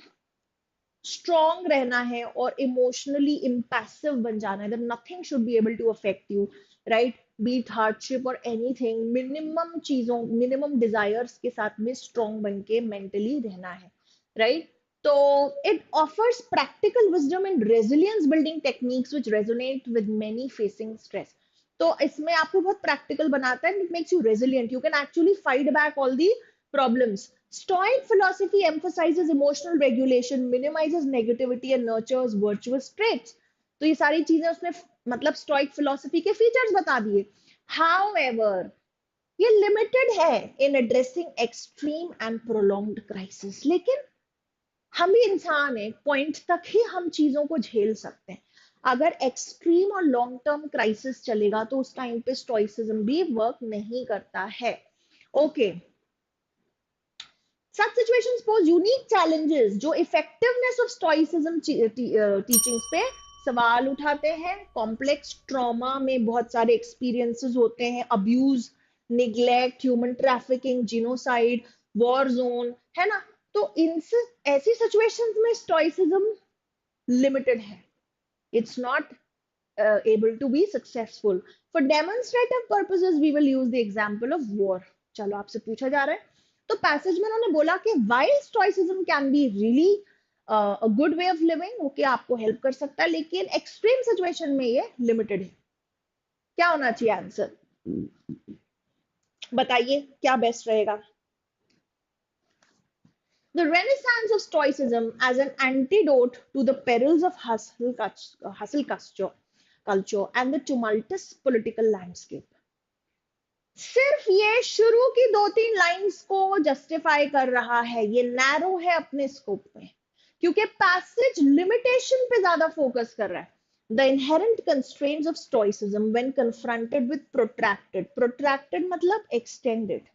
स्ट्रॉन्ग रहना है और इमोशनली इम्पैसिव बन जाना है, that nothing should be able to affect you, right? be it hardship or anything, minimum चीजों, मिनिमम डिजायर्स के साथ में स्ट्रॉन्ग बन के मेंटली रहना है, राइट? तो it offers practical wisdom and resilience building techniques which resonate with many facing stress. तो इसमें आपको बहुत प्रैक्टिकल बनाता है, it makes you resilient, you can actually fight back all the problems. Stoic philosophy emphasizes emotional regulation, minimizes negativity and nurtures virtuous traits. तो ये सारी चीजें उसने मतलब स्टोइक फिलोसफी के फीचर्स बता दिए। However, ये लिमिटेड है in addressing extreme and prolonged crisis. लेकिन हम भी इंसान है, पॉइंट तक ही हम चीजों को झेल सकते हैं। अगर एक्सट्रीम और लॉन्ग टर्म क्राइसिस चलेगा तो उस टाइम पे स्टोइसिज्म भी वर्क नहीं करता है। Okay, such situations pose unique challenges जो effectiveness of stoicism teachings पे सवाल उठाते हैं। कॉम्प्लेक्स ट्रॉमा में बहुत सारे एक्सपीरियंसेस होते हैं, abuse, neglect, human trafficking, genocide, war zone, है ना? तो इनसे ऐसी सिचुएशंस में स्टोइसिज्म लिमिटेड है, it's not able to be successful. For demonstrative purposes, we will use the example of war. चलो आपसे पूछा जा रहा है, तो पैसेज में उन्होंने बोला कि while stoicism can be really a good way of living, okay आपको हेल्प कर सकता है, लेकिन एक्सट्रीम सिचुएशन में ये लिमिटेड है। क्या होना चाहिए आंसर? बताइए क्या बेस्ट रहेगा? The renaissance of stoicism as an antidote to the perils of hustle culture and the tumultuous political landscape. सिर्फ ये शुरू की दो तीन लाइंस को जस्टिफाई कर रहा है, ये नैरो है अपने स्कोप में, क्योंकि पैसेज लिमिटेशन पे ज्यादा फोकस कर रहा है। The inherent constraints of stoicism when confronted with protracted मतलब extended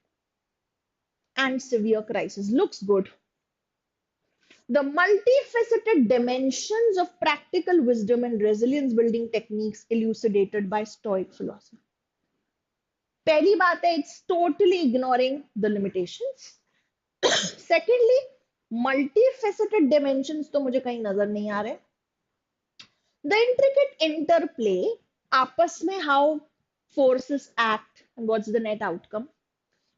and severe crisis looks good. The multifaceted dimensions of practical wisdom and resilience building techniques elucidated by Stoic philosophy. पहली बात है, it's totally ignoring the limitations. Secondly, multifaceted dimensions तो मुझे कहीं नजर नहीं आ रहे। The intricate interplay आपस में how forces act and what's the net outcome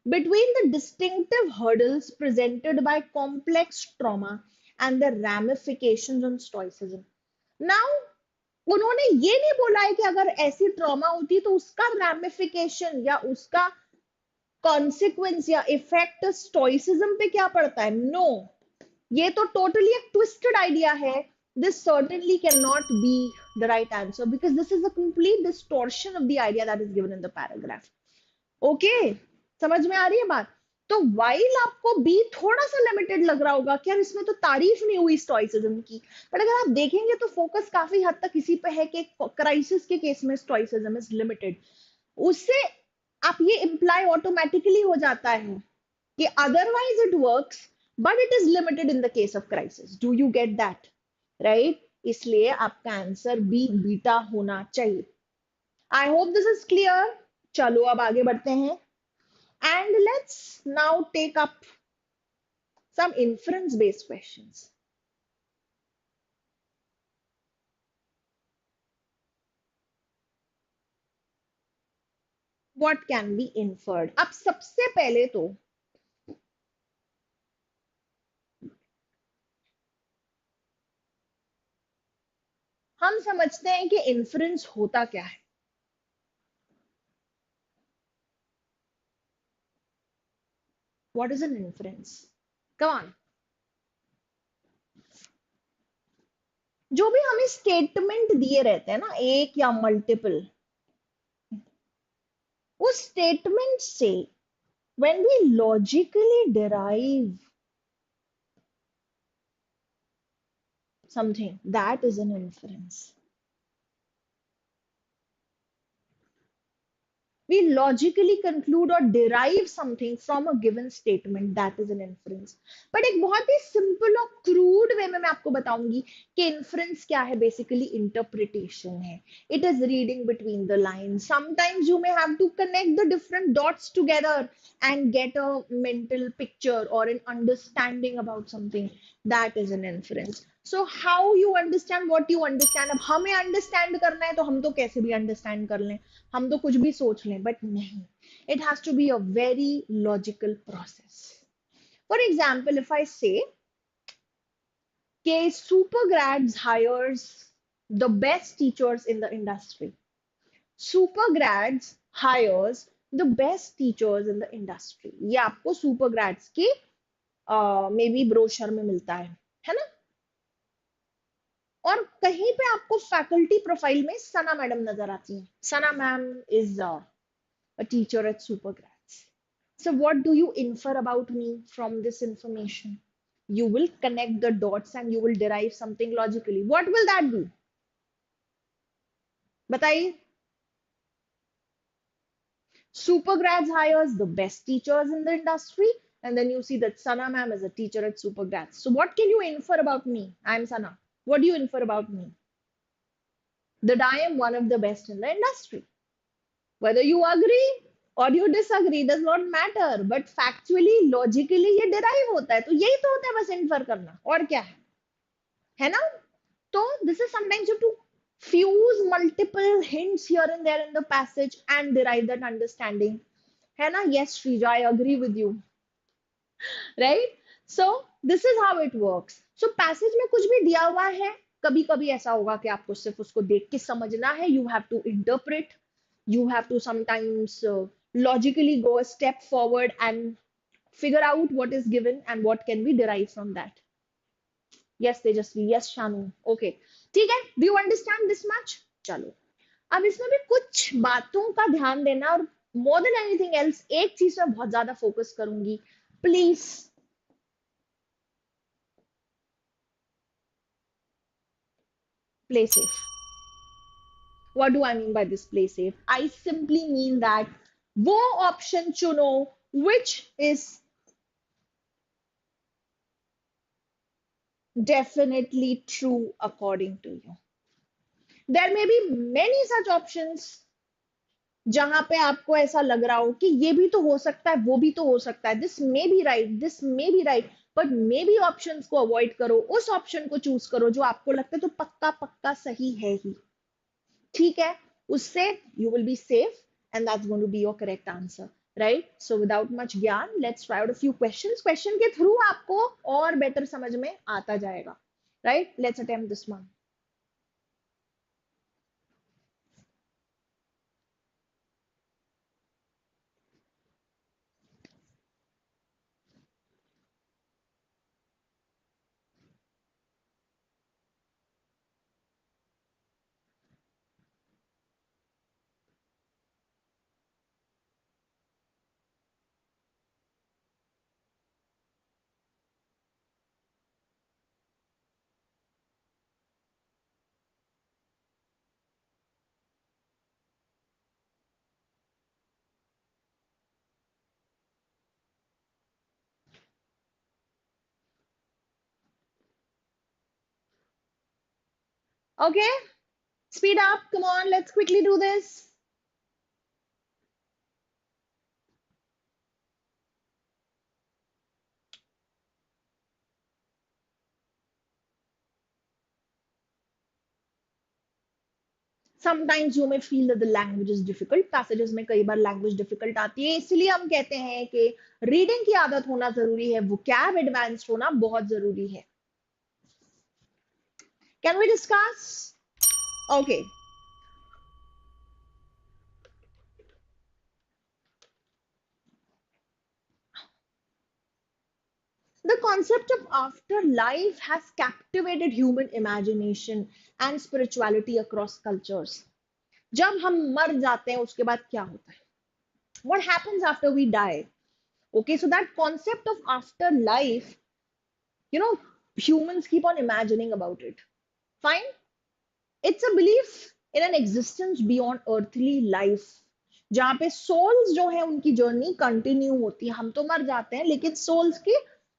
between the distinctive hurdles presented by complex trauma and the ramifications on stoicism. Now, उन्होंने ये नहीं बोला है कि अगर ऐसी ट्रॉमा होती तो उसका रैमिफिकेशन या उसका कॉन्सिक्वेंस या इफेक्ट स्टोइसिज्म पे क्या पड़ता है। नो, ये तो टोटली एक ट्विस्टेड आइडिया है। This certainly can not be the right answer because this is a complete distortion of the idea that is given in the paragraph. Okay, समझ में आ रही है बात? तो वाइल आपको बी थोड़ा सा लिमिटेड लग रहा होगा कि यार इसमें तो तारीफ नहीं हुई स्टोइसिज्म की, बट अगर आप देखेंगे तो फोकस काफी हद तक इसी पे है कि क्राइसिस के केस में स्टोइसिज्म इज लिमिटेड। उससे आप ये इंप्लाई ऑटोमेटिकली हो जाता है कि otherwise it works but it is limited in the case of crisis. Do you get that? Right, इसलिए आपका आंसर बी बीटा होना चाहिए। आई होप दिस इज क्लियर। चलो अब आगे बढ़ते हैं and let's now take up some inference based questions. What can be inferred? अब सबसे पहले तो हम समझते हैं कि इन्फ्रेंस होता क्या है। What is an inference? Come on. जो भी हमें स्टेटमेंट दिए रहते हैं ना, एक या मल्टीपल, उस स्टेटमेंट से when we logically derive something, that is an inference. we logically conclude or derive something from a given statement, that is an inference. But एक बहुत ही simple और crude way में मैं आपको बताऊंगी कि inference क्या है, basically interpretation है. It is reading between the lines. Sometimes you may have to connect the different dots together and get a mental picture or an understanding about something. That is an inference. So how you understand what you understand. अब हमें understand करना है तो हम तो कैसे भी understand कर लें, हम तो कुछ भी सोच लें, but नहीं. It has to be a very logical process. For example, if I say कि Supergrads hires the best teachers in the industry. Supergrads hires the best teachers in the industry. ये आपको Supergrads की may be brochure में मिलता है ना. और कहीं पे आपको फैकल्टी प्रोफाइल में सना मैडम नजर आती हैं. Sana ma'am is a teacher at Supergrads. So what do you infer about me from this information? You will connect the dots and you will derive something logically. What will that be? बताइए. Supergrads hires the best teachers in the industry, and then you see that Sana ma'am is a teacher at Supergrads. So what can you infer about me? I'm Sana. What do you infer about me? That I am one of the best in the industry. Whether you agree or you disagree does not matter, but factually, logically ये derive होता है. तो यही तो होता है बस infer करना. और क्या है ना? तो this is sometimes you have to fuse multiple hints here and there in the passage and derive that understanding. है ना? Yes, Shrija, I agree with you. Right? So this is how it works. So passage में कुछ भी दिया हुआ है, कभी कभी ऐसा होगा कि आपको सिर्फ उसको देख के समझना है. You have to interpret. You have to sometimes logically go a step forward and figure out what is given and what can be derived from that. Yes, Tejasvi. Yes, Shanu. Okay. ठीक है. Do you understand this much? चलो. अब इसमें भी कुछ बातों का ध्यान देना, और more than anything else एक चीज में बहुत ज्यादा फोकस करूंगी. Please play safe. What do I mean by this play safe? I simply mean that वो option चुनो which is definitely true according to you. There may be many such options जहां पे आपको ऐसा लग रहा हो कि ये भी तो हो सकता है, वो भी तो हो सकता है, this may be right, this may be right, but may be options को अवॉइड करो, उस ऑप्शन को चूज करो जो आपको लगता है तो पक्का पक्का सही है ही. ठीक है. उससे you will be safe and that's going to be your correct answer. Right. So without much ज्ञान, let's try out a few questions. Question के थ्रू आपको और बेटर समझ में आता जाएगा. Right. Let's attempt this one. Okay, speed up, come on, let's quickly do this. Sometimes you may feel that the language is difficult. Passages में कई बार language difficult आती है, इसलिए हम कहते हैं कि reading की आदत होना जरूरी है, vocab advanced होना बहुत जरूरी है. Can we discuss? Okay. The concept of afterlife has captivated human imagination and spirituality across cultures. जब हम मर जाते हैं उसके बाद क्या होता है? What happens after we die? Okay, so that concept of afterlife, you know, humans keep on imagining about it. Fine. It's a belief in an existence beyond earthly life. जहाँ पे सोल्स जो है उनकी जर्नी कंटिन्यू होती है। हम तो मर जाते हैं लेकिन सोल्स की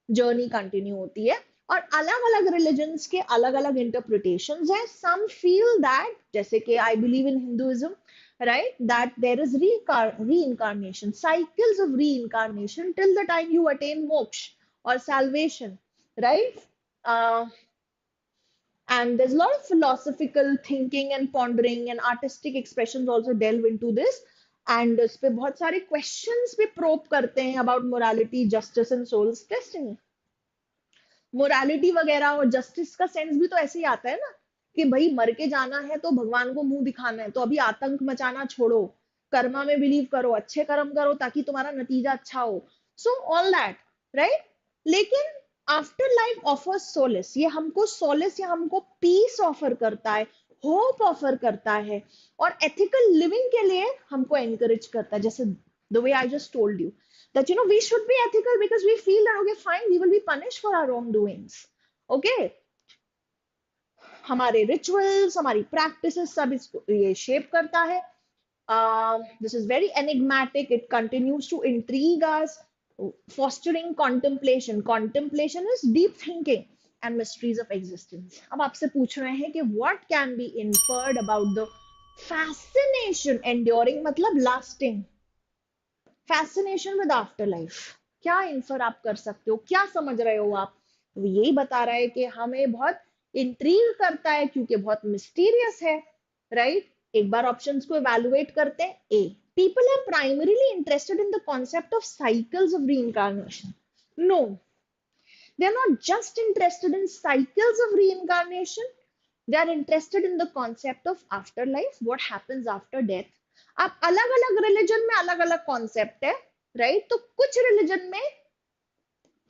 जर्नी कंटिन्यू होती है। और अलग अलग रिलीजन्स के अलग अलग इंटरप्रिटेशंस हैं। सम फील दैट, जैसे कि I believe in Hinduism, right, that there is reincarnation, cycles of reincarnation till the time you attain moksha or salvation, right? uh, and there's a lot of philosophical thinking and pondering and artistic expressions also delve into this, and इस पे बहुत सारे questions भी probe करते हैं about morality, justice and soul's destiny. Morality वगैरह और justice का सेंस भी तो ऐसे ही आता है ना, कि भाई मर के जाना है तो भगवान को मुंह दिखाना है, तो अभी आतंक मचाना छोड़ो, कर्मा में बिलीव करो, अच्छे कर्म करो ताकि तुम्हारा नतीजा अच्छा हो। So all that, right. लेकिन आफ्टर लाइफ ऑफर्स सोलिस, ये हमको सोलिस या हमको पीस ऑफर करता है, होप ऑफर करता है, और एथिकल लिविंग के लिए हमको एनकरेज करता है। जैसे the way I just told you that we should be ethical because we feel that okay fine, we will be punished for our wrongdoings, okay। हमारे रिचुअल्स, हमारी प्रैक्टिसेस सब इसको ये शेप करता है। This is very enigmatic, it continues to intrigue us, fostering contemplation. Contemplation is deep thinking and mysteries of existence. अब आपसे पूछ रहे हैं कि what can be inferred about the fascination enduring, मतलब lasting, fascination with after life. क्या infer आप कर सकते हो, क्या समझ रहे हो आप? तो यही बता रहा है कि हमें बहुत इंट्रीग करता है क्योंकि बहुत मिस्टीरियस है, राइट। एक बार ऑप्शंस को इवैल्यूएट करते हैं। A, people are primarily interested in the concept of cycles of reincarnation. No, they are not just interested in cycles of reincarnation, they are interested in the concept of afterlife, what happens after death. अब अलग अलग religion में अलग अलग concept है, right. तो कुछ religion में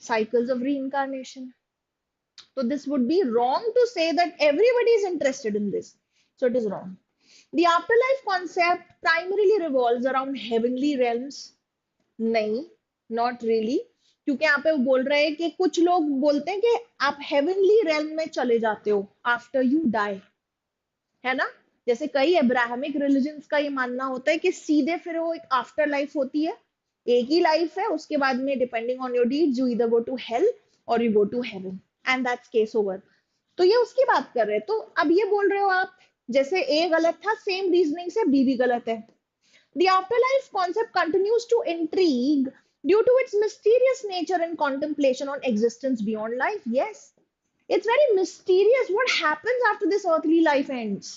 cycles of reincarnation, so this would be wrong to say that everybody is interested in this, so it is wrong. The afterlife concept primarily revolves around heavenly realms. नहीं, not really, क्योंकि यहाँ पे वो बोल रहे हैं कि कुछ लोग बोलते हैं कि आप हेवनली रेल्म में चले जाते हो आफ्टर यू डाई, है ना। जैसे कई अब्राहमिक रिलीजन्स का ये मानना होता है कि सीधे फिर वो एक आफ्टर लाइफ होती है, एक ही लाइफ है, उसके बाद में depending on your deeds you either go to hell और you go to heaven, and that's case over. तो ये उसकी बात कर रहे हैं। तो अब ये बोल रहे हो आप, जैसे ए गलत था, सेम रीजनिंग से बी भी गलत है। The afterlife concept continues to intrigue due to its mysterious nature and contemplation on existence beyond life. Yes, it's very mysterious what happens after this earthly life ends.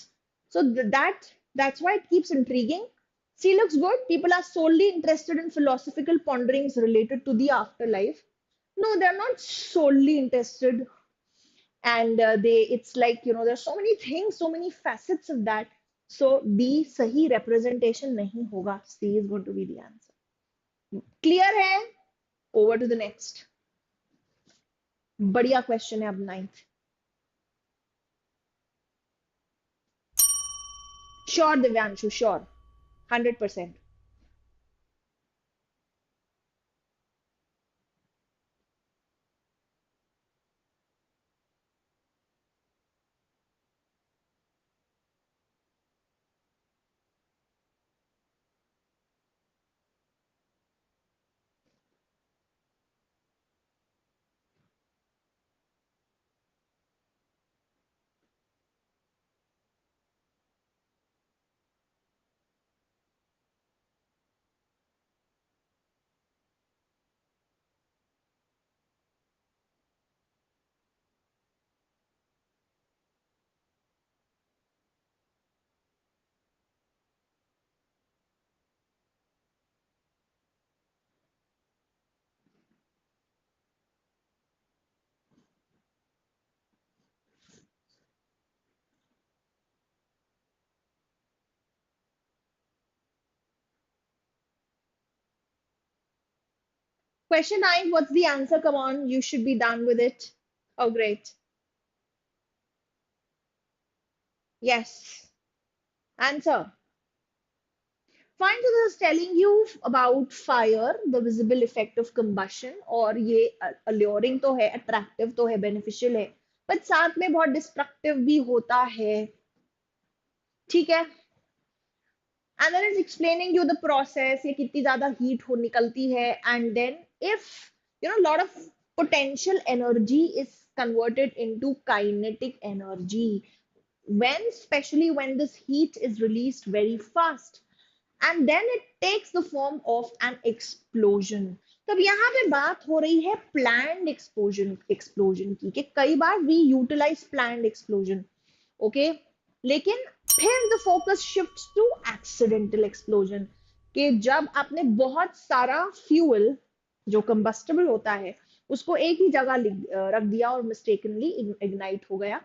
So that's why it keeps intriguing. See, looks good. People are solely interested in philosophical ponderings related to the afterlife. No, they're not solely interested, and it's like there's so many things, so many facets of that. So B सही representation नहीं होगा, C is going to be the answer. Clear है? Over to the next. बढ़िया question है अब 9th. Sure Divyanshu, sure, 100%. Question 9, what's the answer? Come on, you should be done with it. Oh, great. Yes. Answer. Fine, so this is telling you about fire, the visible effect of combustion, और ये alluring तो है, attractive तो है, beneficial है, but साथ में बहुत destructive भी होता है, ठीक है। and then it's explaining you the process, ये कितनी ज्यादा heat हो निकलती है, and then if lot of potential energy is converted into kinetic energy when, especially when this heat is released very fast, and then it takes the form of an explosion. तब यहाँ पे बात हो रही है planned explosion की, कि कई बार we utilize planned explosion, okay, लेकिन फिर the focus shifts to accidental explosion, कि जब आपने बहुत सारा फ्यूल जो कंबस्टेबल होता है उसको एक ही जगह रख दिया और मिस्टेकनली इग्नाइट हो गया,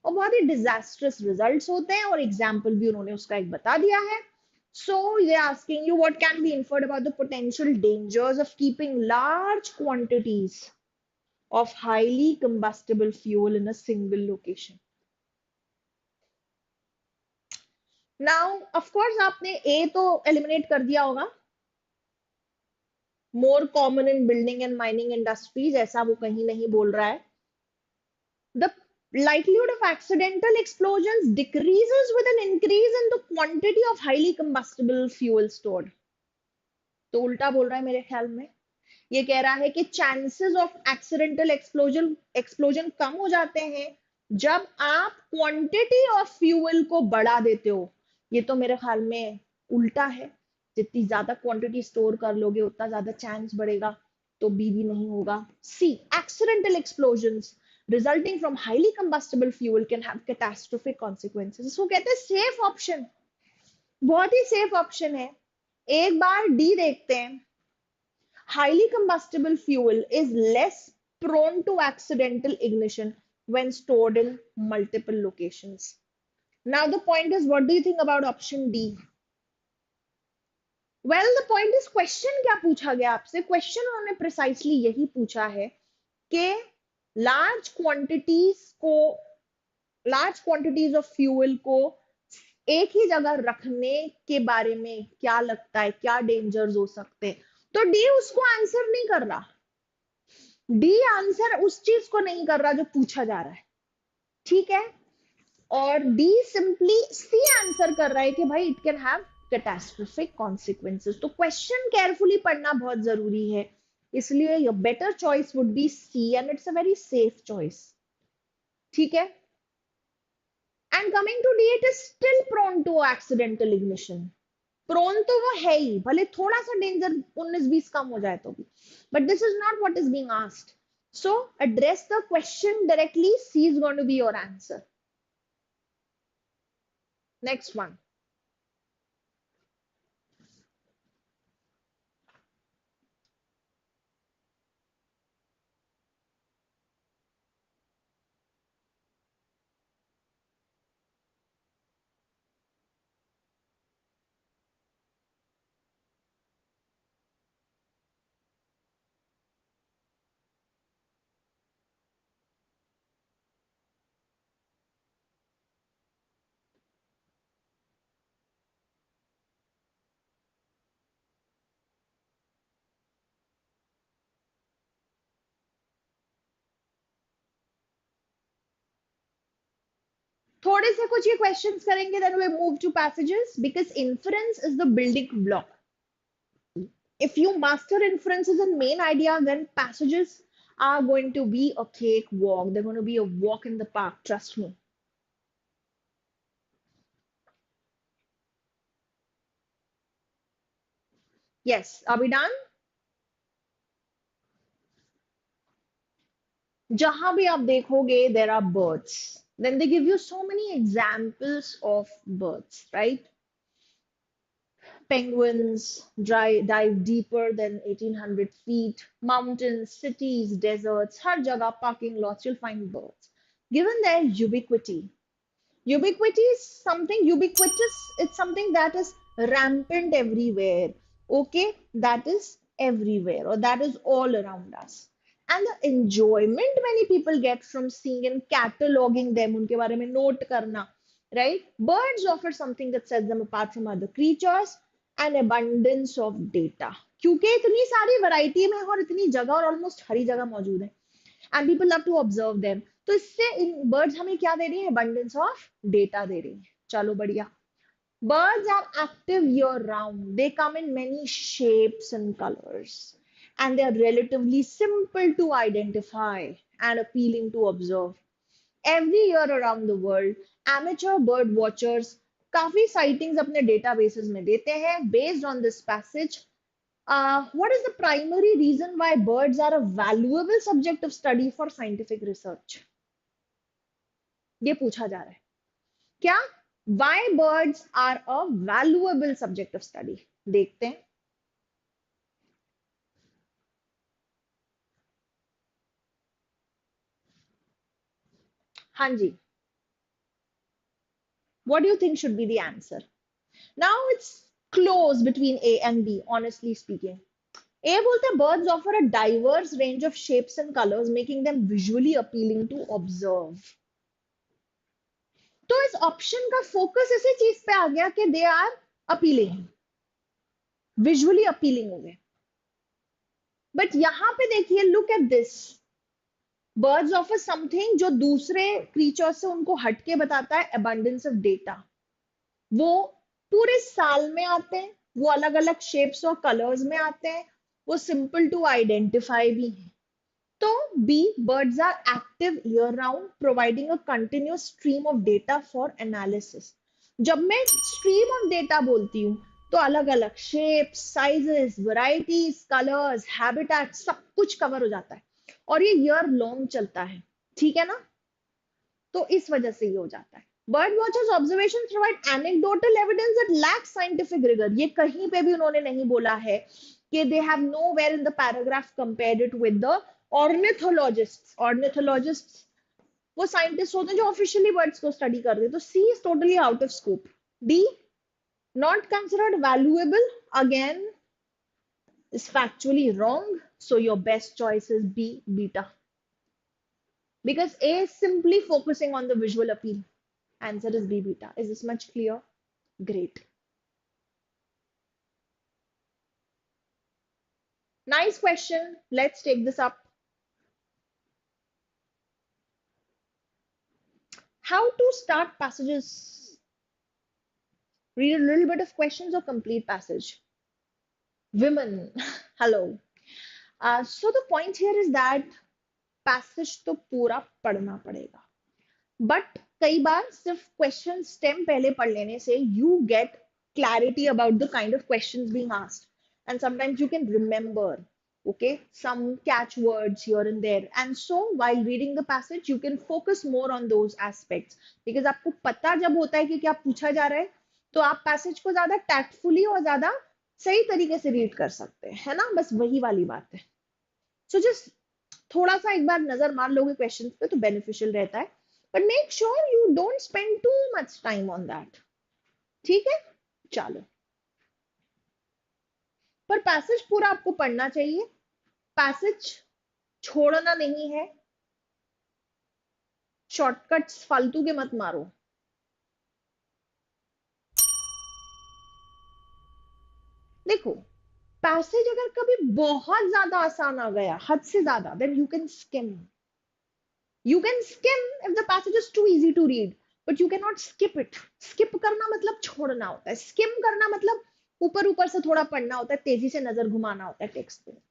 और बहुत ही डिजास्ट्रस रिजल्ट्स होते हैं, और एग्जाम्पल भी उन्होंने उसका एक बता दिया है. So they're asking you what can be inferred about the potential dangers of keeping large quantities of highly combustible fuel in a single location. Now of course आपने ए तो एलिमिनेट कर दिया होगा, more common in building and mining industries, ऐसा वो कहीं नहीं बोल रहा है. The likelihood of accidental explosions decreases with an increase in the quantity of highly combustible fuel stored. तो उल्टा बोल रहा है मेरे ख्याल में. ये कह रहा है कि चांसेस ऑफ एक्सीडेंटल एक्सप्लोजन कम हो जाते हैं जब आप क्वांटिटी ऑफ फ्यूल को बढ़ा देते हो. ये तो मेरे ख्याल में उल्टा है, जितनी ज्यादा क्वांटिटी स्टोर कर लोगे उतना ज्यादा चांस बढ़ेगा, तो बी भी नहीं होगा. C, accidental explosions resulting from highly combustible fuel can have catastrophic consequences. इसको कहते हैं सेफ ऑप्शन, बहुत ही सेफ ऑप्शन है. एक बार डी देखते हैं. Highly combustible fuel is less prone to accidental ignition when stored in multiple locations. Now the point is, what do you think about option D? Well, the point is, question क्या पूछा गया आपसे? Question उन्होंने precisely यही पूछा है कि large quantities of fuel को एक ही जगह रखने के बारे में क्या लगता है, क्या डेंजर्स हो सकते हैं. तो डी उसको आंसर नहीं कर रहा, डी आंसर उस चीज को नहीं कर रहा जो पूछा जा रहा है, ठीक है. और डी सिंपली सी आंसर कर रहा है कि भाई it can have catastrophic consequences. तो क्वेश्चन केयरफुली पढ़ना बहुत जरूरी है, इसलिए your better choice would be C, and it's a very safe choice, ठीक है. And coming to D, it is still prone to accidental ignition. Prone तो वो है ही, भले थोड़ा सा डेंजर 19-20 कम हो जाए तो भी, but this is not what is being asked. So address the question directly. C is going to be your answer. Next one. थोड़े से कुछ ये क्वेश्चंस करेंगे, then we move to passages, because inference is the building block. If you master inferences and main idea, then passages are going to be a cakewalk. They're going to be a walk in the park, trust me. Yes, are we done? जहां भी आप देखोगे there are birds. Then they give you so many examples of birds, right? Penguins dive deeper than 1800 feet. Mountains, cities, deserts, हर जगह, parking lots, you'll find birds. Given their ubiquity, ubiquity is something ubiquitous, it's something that is rampant everywhere, okay, that is everywhere, or that is all around us. And the enjoyment many people get from seeing and cataloging them, उनके बारे में note करना, right? Birds offer something that sets them apart from other creatures, an abundance of data, क्योंकि इतनी सारी variety में और इतनी जगह और ऑलमोस्ट हर जगह मौजूद है, and people love to observe them. तो इससे इन बर्ड्स हमें क्या दे रही है? अबंडेंस ऑफ डेटा दे रही है. चलो बढ़िया. Birds are active year round. They come in many shapes and colors, and they are relatively simple to identify and appealing to observe. Every year around the world, amateur bird watchers काफी sightings अपने databases में देते हैं. Based on this passage, what is the primary reason why birds are a valuable subject of study for scientific research? ये पूछा जा रहा है. क्या? Why birds are a valuable subject of study? देखते हैं. हाँ जी. What do you think should be the answer? Now it's close between A and B, honestly speaking. A बोलते हैं birds offer a diverse range of shapes and colors, making them visually appealing to observe. तो इस option का focus इसी चीज पे आ गया कि they are appealing, visually appealing हो गए. बट यहां पे देखिए, look at this. Birds offer something जो दूसरे क्रीचर से उनको हटके बताता है, अबंडेंस ऑफ डेटा. वो पूरे साल में आते हैं, वो अलग अलग शेप्स और कलर्स में आते हैं, वो सिंपल टू आइडेंटिफाई भी हैं. तो B, birds are active year round, providing a continuous stream of data for analysis. जब मैं stream of data बोलती हूँ तो अलग अलग shapes, sizes, varieties, colors, habitats सब कुछ कवर हो जाता है, और ये year long चलता है. ठीक है ना? तो इस वजह से ये हो जाता है. Bird watchers observations provide anecdotal evidence that lacks scientific rigor. ये कहीं पे भी उन्होंने नहीं बोला है कि they have nowhere in the paragraph compared it with the ornithologists. Ornithologists वो साइंटिस्ट होते हैं जो ऑफिशियली बर्ड्स को स्टडी कर रहे हैं. तो C is totally out of scope. D, not considered valuable, again is factually wrong. So your best choice is B, beta, because A is simply focusing on the visual appeal. Answer is B, beta. Is this much clear? Great. Nice question. Let's take this up. How to start passages? Read a little bit of questions or complete passage? Women. Hello. So the point here is that passage तो पूरा पढ़ना पड़ेगा, but कई बार सिर्फ question stem पहले पढ़ लेने से you get clarity about the kind of questions being asked, and sometimes you can remember, okay, some catch words here and there, and so while reading the passage you can focus more on those aspects, because आपको पता जब होता है कि क्या पूछा जा रहा है तो आप पैसेज को ज्यादा टैक्टफुली और ज्यादा सही तरीके से रीड कर सकते हैं, है ना? बस वही वाली बात है. सो जस्ट थोड़ा सा एक बार नजर मार लोगे क्वेश्चन पे तो बेनिफिशियल रहता है, but make sure you don't spend too much time on that. ठीक है, चलो. पर पैसेज पूरा आपको पढ़ना चाहिए, पैसेज छोड़ना नहीं है. शॉर्टकट्स फालतू के मत मारो. देखो, पैसेज अगर कभी बहुत ज्यादा आसान आ गया, हद से ज्यादा, then you can skim. You can skim if the passage is too easy to read, but you cannot skip it. Skip करना मतलब छोड़ना होता है. Skim करना मतलब ऊपर ऊपर से थोड़ा पढ़ना होता है, तेजी से नजर घुमाना होता है टेक्स्ट पे.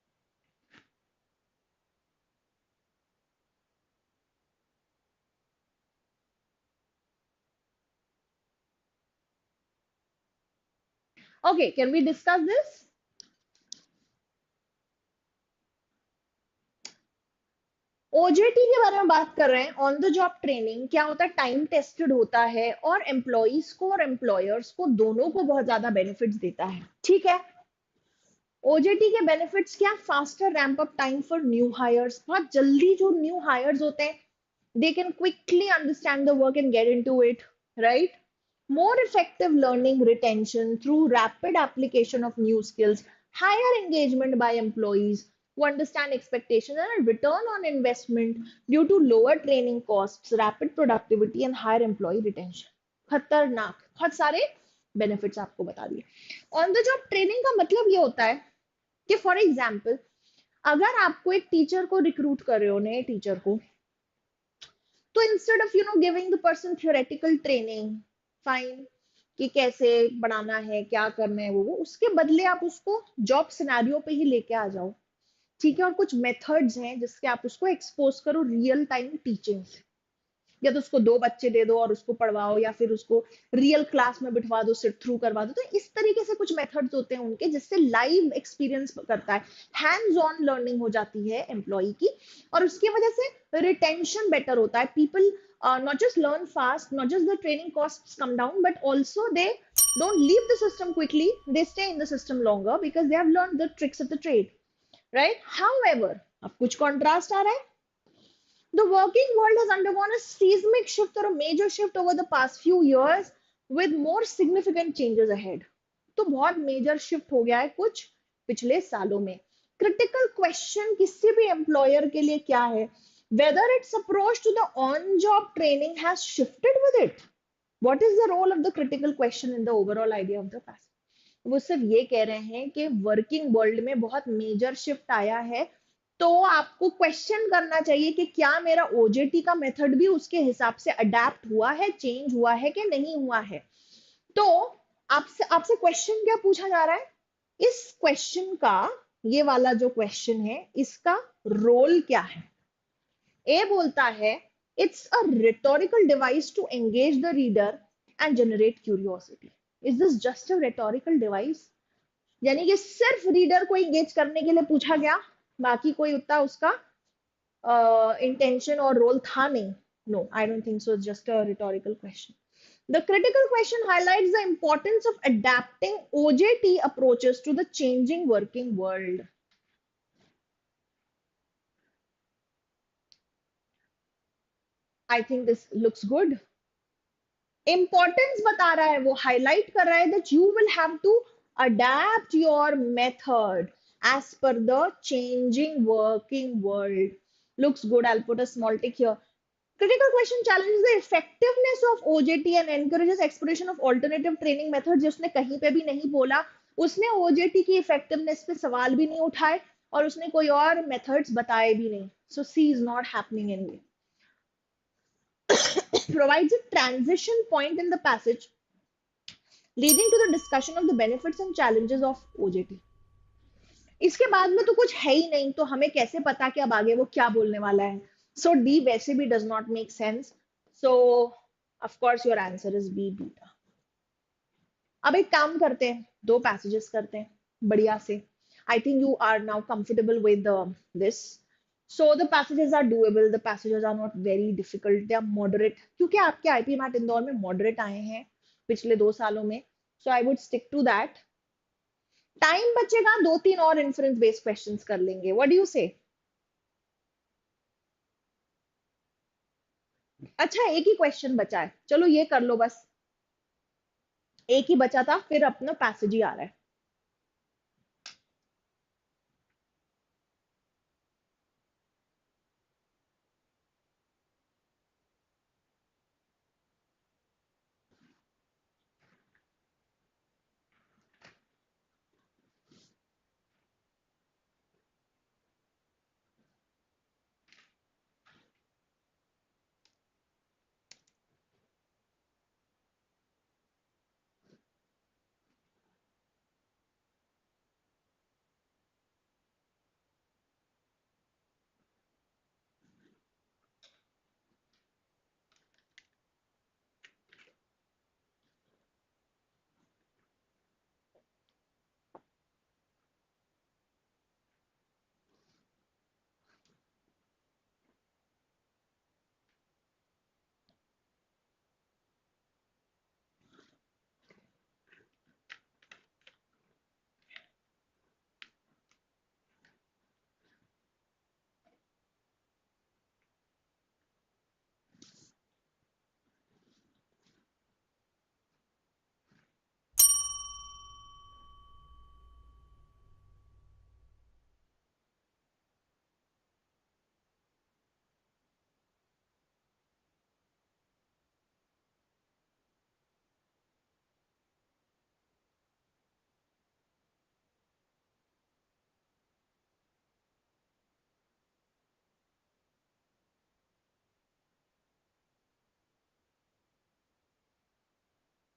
Okay, can we discuss this? OJT के बारे में बात कर रहे हैं. ऑन द जॉब ट्रेनिंग क्या होता है? टाइम टेस्टेड होता है और एम्प्लॉइज को और एम्प्लॉयर्स को दोनों को बहुत ज्यादा बेनिफिट्स देता है. ठीक है. ओजेटी के बेनिफिट्स क्या? Faster ramp up time for new hires. बहुत जल्दी जो न्यू हायर्स होते हैं, they can quickly understand the work and get into it, right? More effective learning retention through rapid application of new skills, higher engagement by employees who understand expectations, and a return on investment due to lower training costs, rapid productivity, and higher employee retention. खतरनाक, बहुत सारे benefits आपको बता दिए. On the job training का मतलब ये होता है कि फॉर एग्जाम्पल, अगर आपको एक टीचर को रिक्रूट कर रहे हो, नए टीचर को, तो instead of giving the person theoretical training, fine, कि कैसे बनाना है, क्या करना है, वो उसके बदले आप उसको जॉब सिनेरियो पे ही लेके आ जाओ। ठीक है, और कुछ मेथड्स हैं जिसके आप उसको एक्सपोज करो रियल टाइम टीचिंग से। या तो उसको दो बच्चे दे दो और उसको पढ़वाओ, या फिर उसको रियल क्लास में बिठवा दो, सिट थ्रू करवा दो। तो इस तरीके से कुछ मेथड्स होते हैं उनके, जिससे लाइव एक्सपीरियंस करता है, हैंड्स ऑन लर्निंग हो जाती है एम्प्लॉय की, और उसकी वजह से रिटेंशन बेटर होता है। People not just learn fast, not just the training costs come down, but also they don't leave the system quickly, they stay in the system longer because they have learned the tricks of the trade, right? However, अब कुछ contrast आ रहा है। The working world has undergone a seismic shift or a major shift over the past few years with more significant changes ahead. तो बहुत major shift हो गया है कुछ पिछले सालों में। क्रिटिकल क्वेश्चन किसी भी एम्प्लॉयर के लिए क्या है? Whether its approach to the on job training has shifted with it. What is the role of the critical question in the overall idea of the pass? वो सिर्फ ये कह रहे हैं कि वर्किंग वर्ल्ड में बहुत मेजर शिफ्ट आया है, तो आपको क्वेश्चन करना चाहिए कि क्या मेरा ओजेटी का मेथड भी उसके हिसाब से अडेप्ट हुआ है, चेंज हुआ है कि नहीं हुआ है। तो आपसे आपसे क्वेश्चन क्या पूछा जा रहा है? इस क्वेश्चन का, ये वाला जो क्वेश्चन है, इसका रोल क्या है? ए बोलता है it's a rhetorical device to engage the reader and generate curiosity. Is this just a rhetorical device? यानी कि सिर्फ रीडर को इंगेज करने के लिए पूछा गया, बाकी कोई उतना उसका इंटेंशन और रोल था नहीं। No, I don't think so, just a rhetorical question. The critical question highlights the importance of adapting OJT approaches to the changing working world. I think this looks good. Importance बता रहा है, वो highlight कर रहा है that you will have to adapt your method as per the changing working world. Looks good. I'll put a small tick here. Critical question challenges the effectiveness of OJT and encourages exploration of alternative training methods। जिसने कहीं पे भी नहीं बोला, उसने OJT की effectiveness पे सवाल भी नहीं उठाए, और उसने कोई और methods बताए भी नहीं। So C is not happening anyway. Provides a transition point in the passage leading to the discussion of the benefits and challenges of OJT। इसके बाद में तो कुछ है ही नहीं, तो हमें कैसे पता कि अब आगे वो क्या बोलने वाला है? सो डी वैसे भी does not make sense. So of course your answer is B, beta. अब एक काम करते हैं, दो पैसेजेस करते हैं बढ़िया से। I think you are now comfortable with this. So the passages are doable, the passages are not very difficult, they are moderate, क्योंकि आपके आईपी मैट इंदौर में मॉडरेट आए हैं पिछले 2 सालों में। So I would stick to that. Time बचेगा, 2-3 और इन्फ्रेंस बेस्ड क्वेश्चंस कर लेंगे। व्हाट डू यू से? अच्छा, एक ही क्वेश्चन बचा है, चलो ये कर लो बस। एक ही बचा था, फिर अपना पैसेज ही आ रहा है।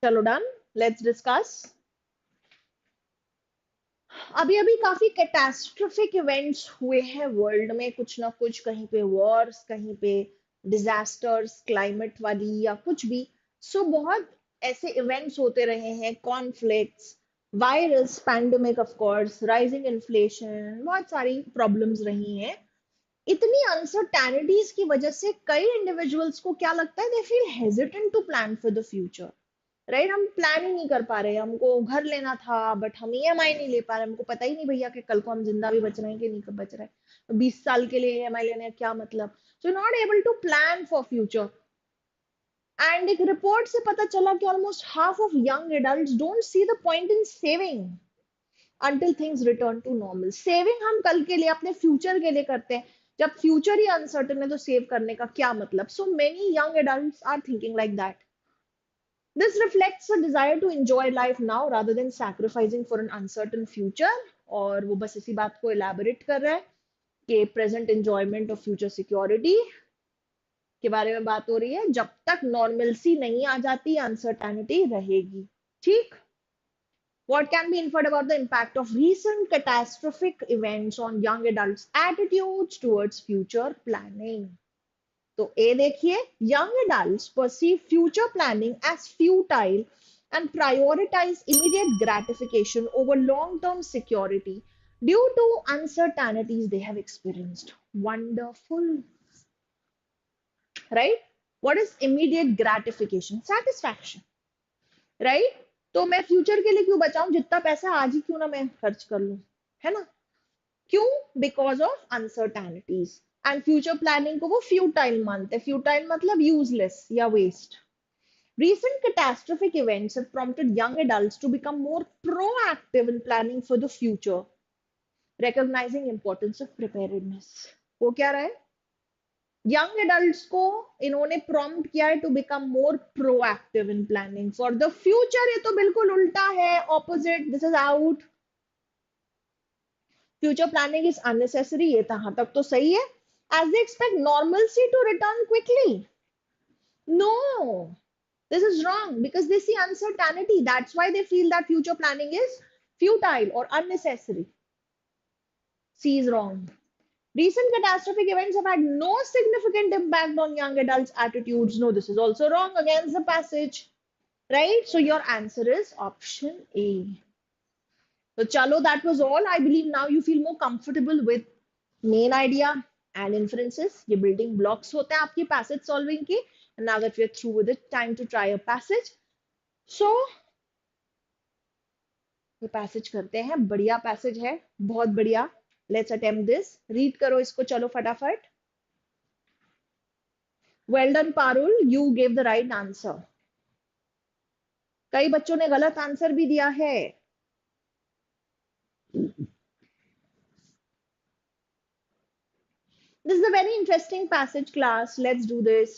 चलो डन। Let's discuss. अभी अभी काफी कैटास्ट्रोफिक इवेंट्स हुए हैं वर्ल्ड में, कुछ ना कुछ, कहीं पे वॉर्स, कहीं पे डिजास्टर्स, क्लाइमेट वाली या कुछ भी। सो बहुत ऐसे इवेंट्स होते रहे हैं, conflicts, virus, pandemic, of course, rising inflation, बहुत सारी प्रॉब्लम्स रही हैं। इतनी अनसर्टेनिटीज की वजह से कई इंडिविजुअल्स को क्या लगता है, they feel hesitant to plan for the future. Right, हम प्लान ही नहीं कर पा रहे, हमको घर लेना था बट हम ईएमआई नहीं ले पा रहे, हमको पता ही नहीं भैया कि कल को हम जिंदा भी बच रहे हैं कि नहीं बच रहे हैं, 20 साल के लिए ईएमआई लेने का क्या मतलब। So not able to plan for future. And एक रिपोर्ट से पता चला कि almost half of young adults don't see the point in saving until things return to normal। Saving हम कल के लिए, अपने फ्यूचर के लिए करते हैं, जब फ्यूचर ही अनसर्टन है तो सेव करने का क्या मतलब। So many young adults are thinking like that. This reflects a desire to enjoy life now rather than sacrificing for an uncertain future। और वो बस इसी बात को elaborate कर रहा है कि present enjoyment of future security के बारे में बात हो रही है। जब तक normalcy नहीं आ जाती, uncertainty रहेगी। ठीक। What can be inferred about the impact of recent catastrophic events on young adults' attitudes towards future planning? तो ए देखिए, young adults perceive future planning as futile and prioritize immediate gratification over long-term security due to uncertainties they have experienced। Wonderful, right? What is immediate gratification? Satisfaction, right? तो मैं future के लिए क्यों बचाऊं, जितना पैसा आज ही क्यों ना मैं खर्च कर लूं, है ना? क्यों? Because of uncertainties. And future planning को वो फ्यूटाइल मानते हैं। फ्यूटाइल मतलब यूजलेस या waste. Recent catastrophic events have prompted young adults to become more proactive in planning for the future, recognizing importance of preparedness। वो क्या रहा है? यंग एडल्ट्स को इन्होंने प्रॉम्प्ट किया है to become more proactive in planning for the future. ये तो बिल्कुल उल्टा है, opposite, this is out. Future planning is unnecessary, ये तहां तक तो सही है। As they expect normalcy to return quickly, no, this is wrong because they see uncertainty. That's why they feel that future planning is futile or unnecessary. C is wrong. Recent catastrophic events have had no significant impact on young adults' attitudes. No, this is also wrong against the passage. Right? So your answer is option A. So chalo, that was all. I believe now you feel more comfortable with main idea and inferences. ये building blocks होते हैं आपकी passage solving की. And now that we are through with it, time to try a passage. So ये passage करते हैं, बढ़िया passage है, बहुत बढ़िया। Let's attempt this. Read करो इसको, चलो फटाफट। Well done, Parul. You gave the right answer. कई बच्चों ने गलत आंसर भी दिया है। This is a very interesting passage, class. Let's do this.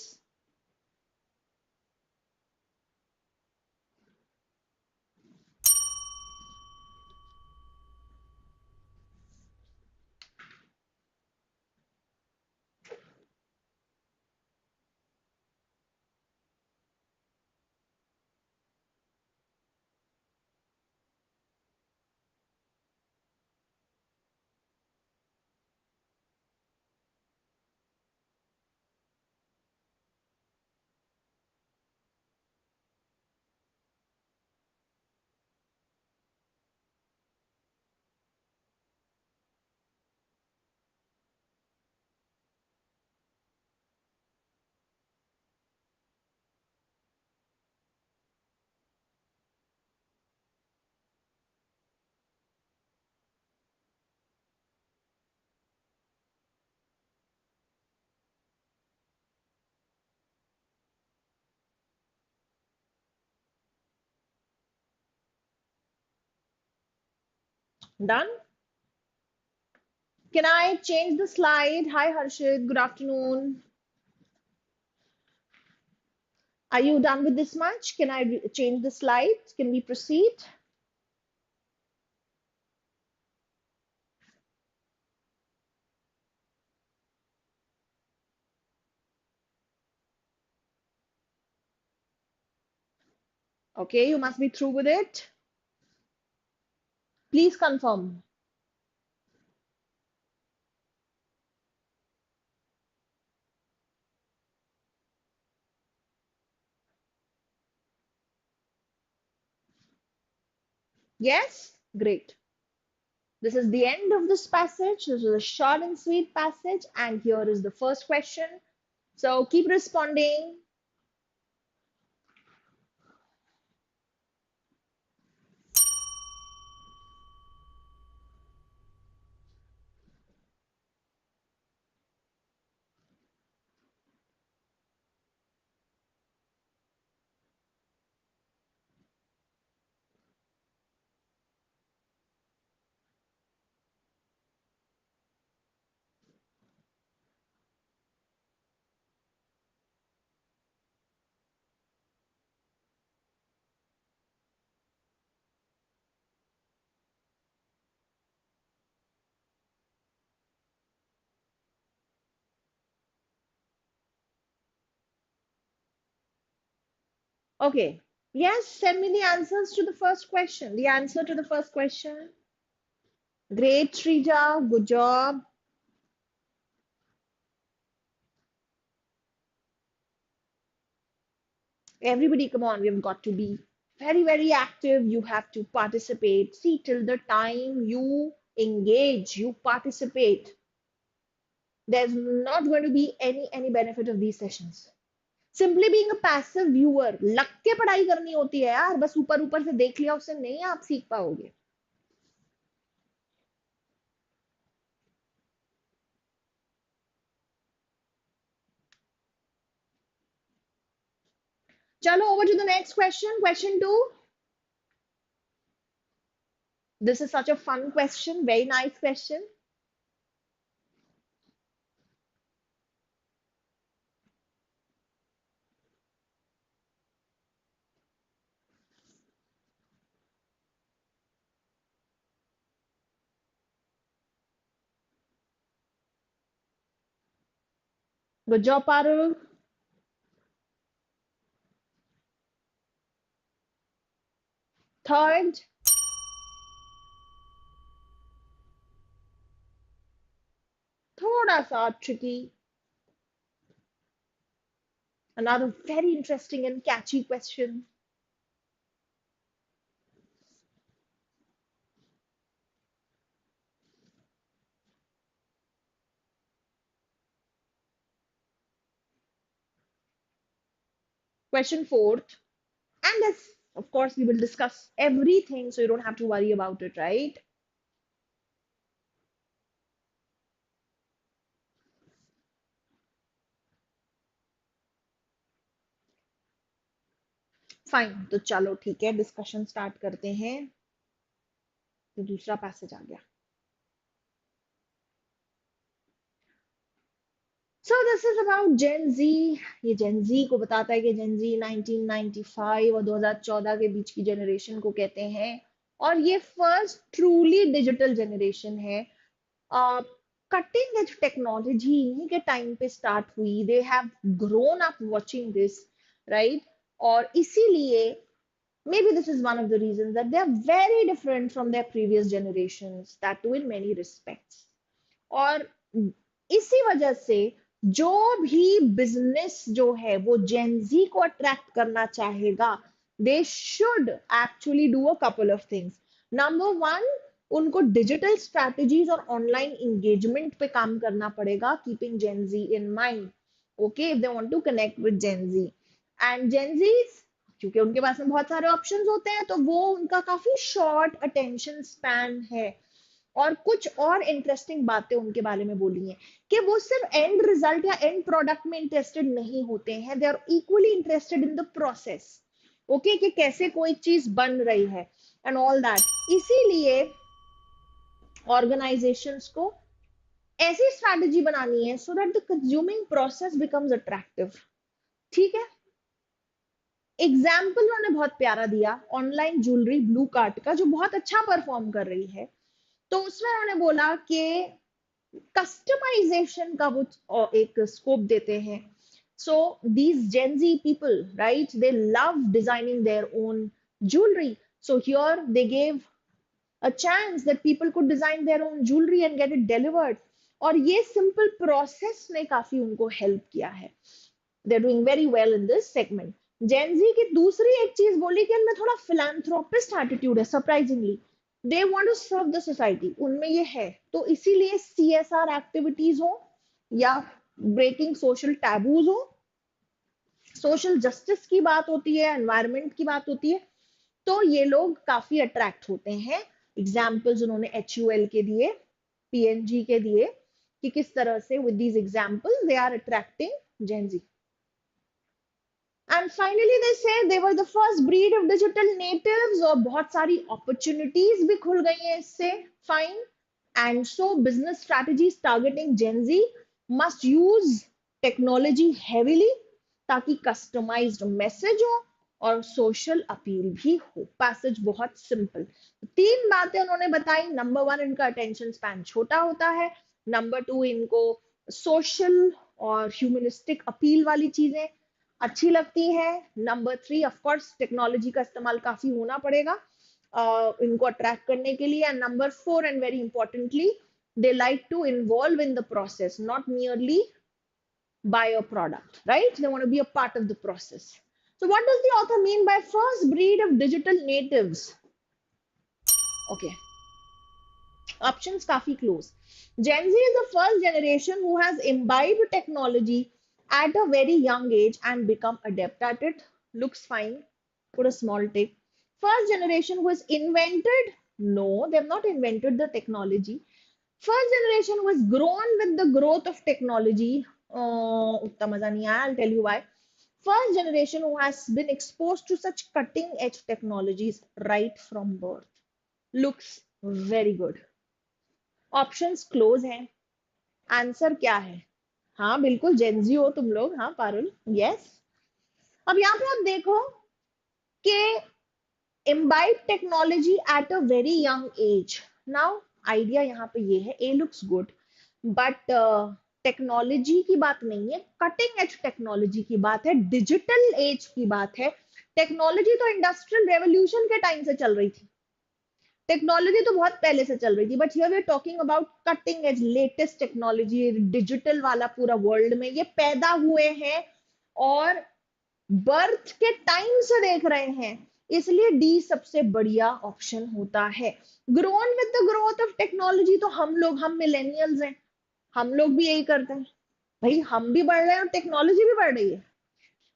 Done? Can I change the slide? Hi, Harshit. Good afternoon. Are you done with this much? Can I change the slides? Can we proceed? Okay, you must be through with it. Please confirm. Yes? Great. This is the end of this passage. This is a short and sweet passage, and here is the first question. So keep responding. Okay. Yes, send me the answers to the first question. The answer to the first question. Great, Shrija. Good job. Everybody, come on. We've got to be very, very active. You have to participate. See, till the time you engage, you participate, there's not going to be any benefit of these sessions. Simply being a passive viewer, लग के पढ़ाई करनी होती है यार, बस ऊपर ऊपर से देख लिया उससे नहीं आप सीख पाओगे. चलो, over to the next question. Question 2. This is such a fun question, very nice question. Good job, Parul. Third, थोड़ा सा tricky. Another very interesting and catchy question. Question fourth. And this, of course, we will discuss everything, so you don't have to worry about it, right? Fine, तो चलो ठीक है, discussion start करते हैं. तो दूसरा पैसेज आ गया. So this is about Gen Z. ये Gen Z को बताता है कि Gen Z 1995 और 2014 के बीच की जनरेशन को कहते हैं, और ये फर्स्ट ट्रूली डिजिटल जनरेशन है. कटिंग एज टेक्नोलॉजी इन्हीं के टाइम पे स्टार्ट हुई. They have grown up watching this, right? और इसीलिए maybe this is one of the reasons that they are very different from their previous generations, that too in many respects. और इसी वजह से जो भी बिजनेस जो है वो जेनजी को अट्रैक्ट करना चाहेगा, they should actually do a couple of things. Number one, उनको डिजिटल स्ट्रैटेजीज और ऑनलाइन इंगेजमेंट पे काम करना पड़ेगा, keeping Gen Z in mind. Okay, if they want to connect with Gen Z. And Gen Zs, क्योंकि उनके पास में बहुत सारे ऑप्शंस होते हैं, तो वो उनका काफी शॉर्ट अटेंशन स्पैन है. और कुछ और इंटरेस्टिंग बातें उनके बारे में बोली हैं कि वो सिर्फ एंड रिजल्ट या एंड प्रोडक्ट में इंटरेस्टेड नहीं होते हैं, they are equally interested in the process. Okay, कि कैसे कोई चीज बन रही है एंड ऑल दैट. इसीलिए ऑर्गेनाइजेशंस को ऐसी स्ट्रैटेजी बनानी है so that the consuming process becomes attractive. ठीक है. एग्जाम्पल उन्होंने बहुत प्यारा दिया, ऑनलाइन ज्वेलरी ब्लू कार्ट का, जो बहुत अच्छा परफॉर्म कर रही है. तो उसमें उन्होंने बोला कि कस्टमाइजेशन का वो एक स्कोप देते हैं. So these Gen Z people, right, they love designing their own jewelry. So here they gave a chance that people could design their own jewelry and get it delivered. और ये simple process ने काफी उनको help किया है. They're doing very well in this segment. Gen Z की दूसरी एक चीज बोली कि उनमें थोड़ा philanthropist attitude है, surprisingly. They want to serve the society. उनमें ये है. तो इसीलिए CSR activities हो या breaking social taboos हो, सोशल जस्टिस की बात होती है, एनवायरमेंट की बात होती है, तो ये लोग काफी अट्रैक्ट होते हैं. एग्जाम्पल्स उन्होंने HUL के दिए, PNG के दिए, कि किस तरह से with these examples they are attracting Gen Z. And finally they say they were the first breed of digital natives, और बहुत सारी अपॉर्चुनिटीज भी खुल गई हैं इससे. Fine. And so business strategies targeting Gen Z must use technology heavily, ताकि customised message हो और सोशल अपील भी हो. पैसेज बहुत सिंपल. तीन बातें उन्होंने बताई. नंबर वन, इनका अटेंशन स्पैन छोटा होता है. नंबर टू, इनको सोशल और ह्यूमनिस्टिक अपील वाली चीजें अच्छी लगती है. Number three, of course technology का इस्तेमाल काफी होना पड़ेगा इनको अट्रैक्ट करने के लिए. And number four, and very importantly, they like to involve in the process, not merely buy a product, right? They want to be a part of the process. So what does the author mean by first breed of digital natives? Okay, options काफी close. Gen Z is the first generation who has imbibed technology at a very young age and become adept at it. Looks fine. Put a small tick. First generation who has invented? No, they have not invented the technology. First generation who has grown with the growth of technology. उतना मजा नहीं आया. I'll tell you why. First generation who has been exposed to such cutting edge technologies right from birth. Looks very good. Options close हैं. Answer क्या है? हाँ बिल्कुल, Gen Z हो तुम लोग. हाँ पारुल, यस. अब यहाँ पे आप देखो कि imbibe technology at a very young age. Now idea यहाँ पे ये है, ए लुक्स गुड, बट टेक्नोलॉजी की बात नहीं है, कटिंग एज टेक्नोलॉजी की बात है, डिजिटल एज की बात है. टेक्नोलॉजी तो इंडस्ट्रियल रेवोल्यूशन के टाइम से चल रही थी, टेक्नोलॉजी तो बहुत पहले से चल रही थी, but here we are talking about cutting edge latest technology. Digital वाला पूरा वर्ल्ड में ये पैदा हुए हैं और बर्थ के टाइम से देख रहे हैं, इसलिए डी सबसे बढ़िया ऑप्शन होता है. Grown with the growth of technology, तो हम मिलेनियल्स हैं, हम लोग भी यही करते हैं भाई, हम भी बढ़ रहे हैं और टेक्नोलॉजी भी बढ़ रही है.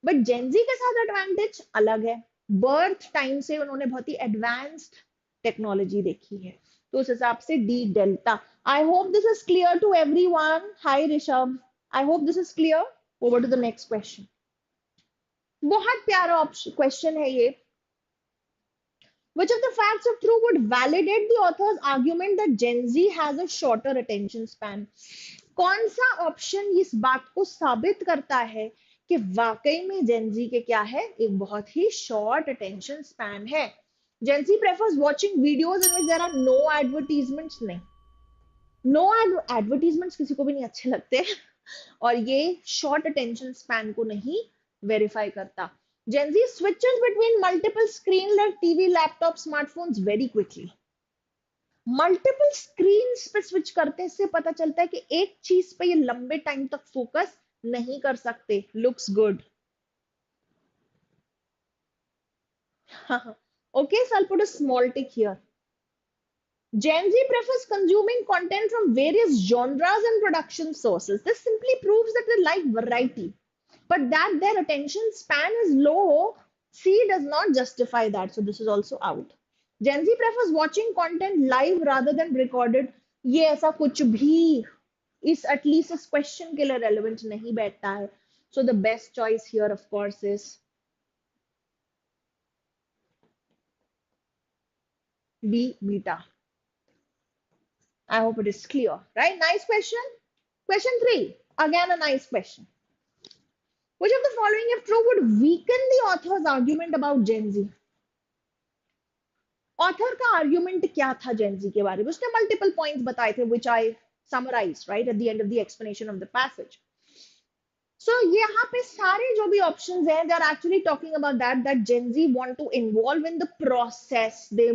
बट जेनजी के साथ एडवांटेज अलग है, बर्थ टाइम से उन्होंने बहुत ही एडवांस्ड टेक्नोलॉजी देखी है, तो उस हिसाब से D delta. I hope this is clear to everyone. Hi Rishabh, I hope this is clear. Over to the next question. बहुत प्यारा क्वेश्चन है ये. Which of the facts of true would validate the author's argument that Gen Z has a shorter attention span? कौन सा option इस बात को साबित करता है कि वाकई में Gen Z के क्या है, एक बहुत ही शॉर्ट अटेंशन स्पैन है. Gen Z prefers watching videos in which there are no advertisements. नहीं, नो एडवर्टीजमेंट्स किसी को भी नहीं अच्छे लगते और ये शॉर्ट अटेंशन स्पैन को नहीं वेरीफाई करता. Gen Z switches between multiple screen like TV, laptop, smartphones very quickly. Multiple screens पे स्विच करते से पता चलता है कि एक चीज पे ये लंबे टाइम तक फोकस नहीं कर सकते. Looks good. Okay, so I'll put a small tick here. Gen Z prefers consuming content from various genres and production sources. This simply proves that they like variety. But that their attention span is low, C does not justify that. So this is also out. Gen Z prefers watching content live rather than recorded. ये ऐसा कुछ भी इस at least इस question के लिए relevant नहीं बैठता है. So the best choice here of course is B, beta. I hope it is clear, right? Nice question. Question 3. Again a nice question. Which of the following, if true, would weaken the author's argument about Gen Z? Author का argument क्या था Gen Z के बारे में? उसने multiple points बताए थे, which I summarized right at the end of the explanation of the passage. So यहाँ पे सारे जो भी options हैं, they are actually talking about that Gen Z want to involve in the process. They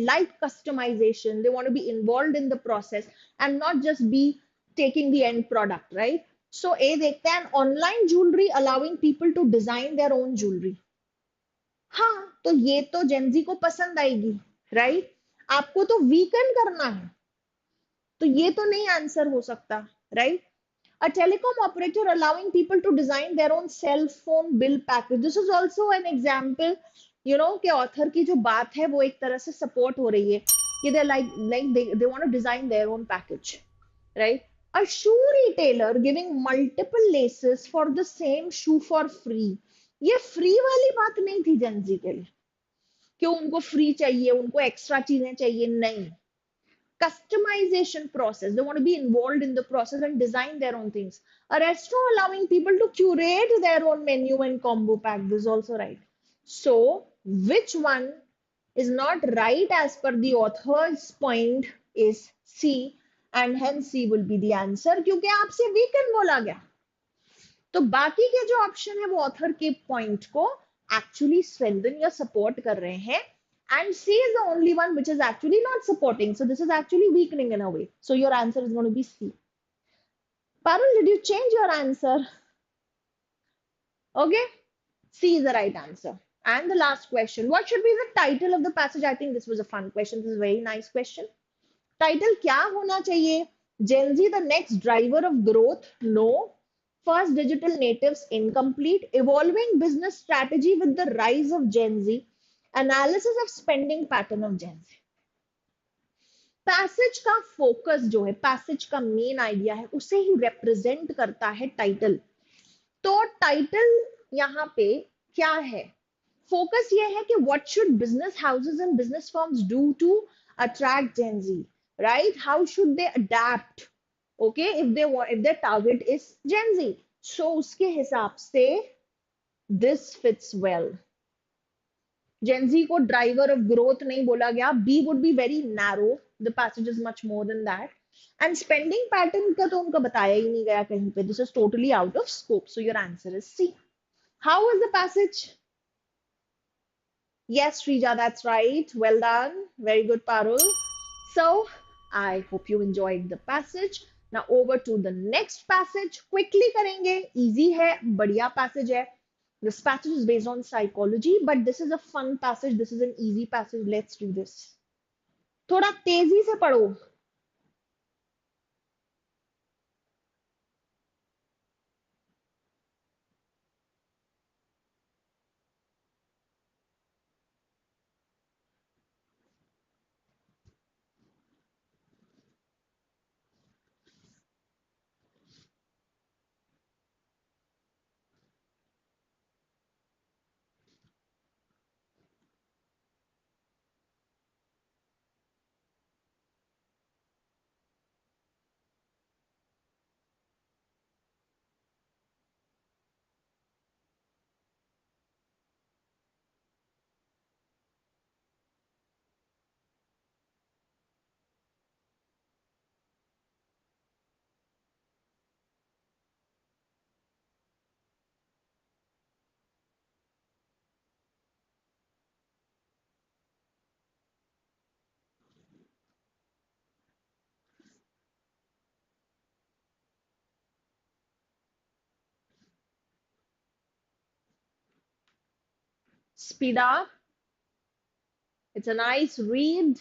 like customization. They want to be involved in the process and not just be taking the end product, right? So A देखते हैं online jewelry allowing people to design their own jewelry. हाँ, तो ये तो Gen Z को पसंद आएगी, right? आपको तो वीकन करना है, तो ये तो नहीं आंसर हो सकता, right? A telecom operator allowing people to design their own cell phone bill package. This is also an example, कि author की जो बात है वो एक तरह से support हो रही है कि they want to design their own package, right? A shoe retailer giving multiple laces for the same shoe for free. ये free वाली बात नहीं थी Gen Z के लिए कि उनको free चाहिए, उनको extra चीजें चाहिए, नहीं. Customization process. They want to be involved in the process and design their own things. A restaurant allowing people to curate their own menu and combo pack. This is also right. So, which one is not right as per the author's point is C, and hence C will be the answer क्योंकि आपसे weekend बोला गया. तो बाकी के जो option है वो ऑथर के पॉइंट को एक्चुअली स्ट्रेंथन या सपोर्ट कर रहे हैं. And C is the only one which is actually not supporting. So this is actually weakening in a way. So your answer is going to be C. Parul, did you change your answer? Okay. C is the right answer. And the last question. What should be the title of the passage? I think this was a fun question. This is a very nice question. Title क्या होना चाहिए? Gen Z, the next driver of growth? No. First digital natives? Incomplete. Evolving business strategy with the rise of Gen Z. Analysis of spending pattern of Gen Z. Passage का focus जो है, passage का main idea है, उसे ही represent करता है title. तो title यहाँ पे क्या है? फोकस ये है कि what should business houses and business firms do to attract Gen Z, right? How should they adapt, okay, if their target is Gen Z. So उसके हिसाब से this fits well. Gen Z को driver of growth नहीं बोला गया. B would be very narrow. The passage is much more than that. And spending pattern का तो उनका बताया ही नहीं गया कहीं पे. This is totally out of scope. So your answer is C. How was the passage? Yes, Shrija, that's right. Well done. Very good, Parul. So I hope you enjoyed the passage. Now over to the next passage. Quickly करेंगे. Easy है, बढ़िया passage है. This passage is based on psychology, but this is a fun passage. This is an easy passage. Let's do this. थोड़ा तेजी से पढ़ो. Speed up. It's a nice read.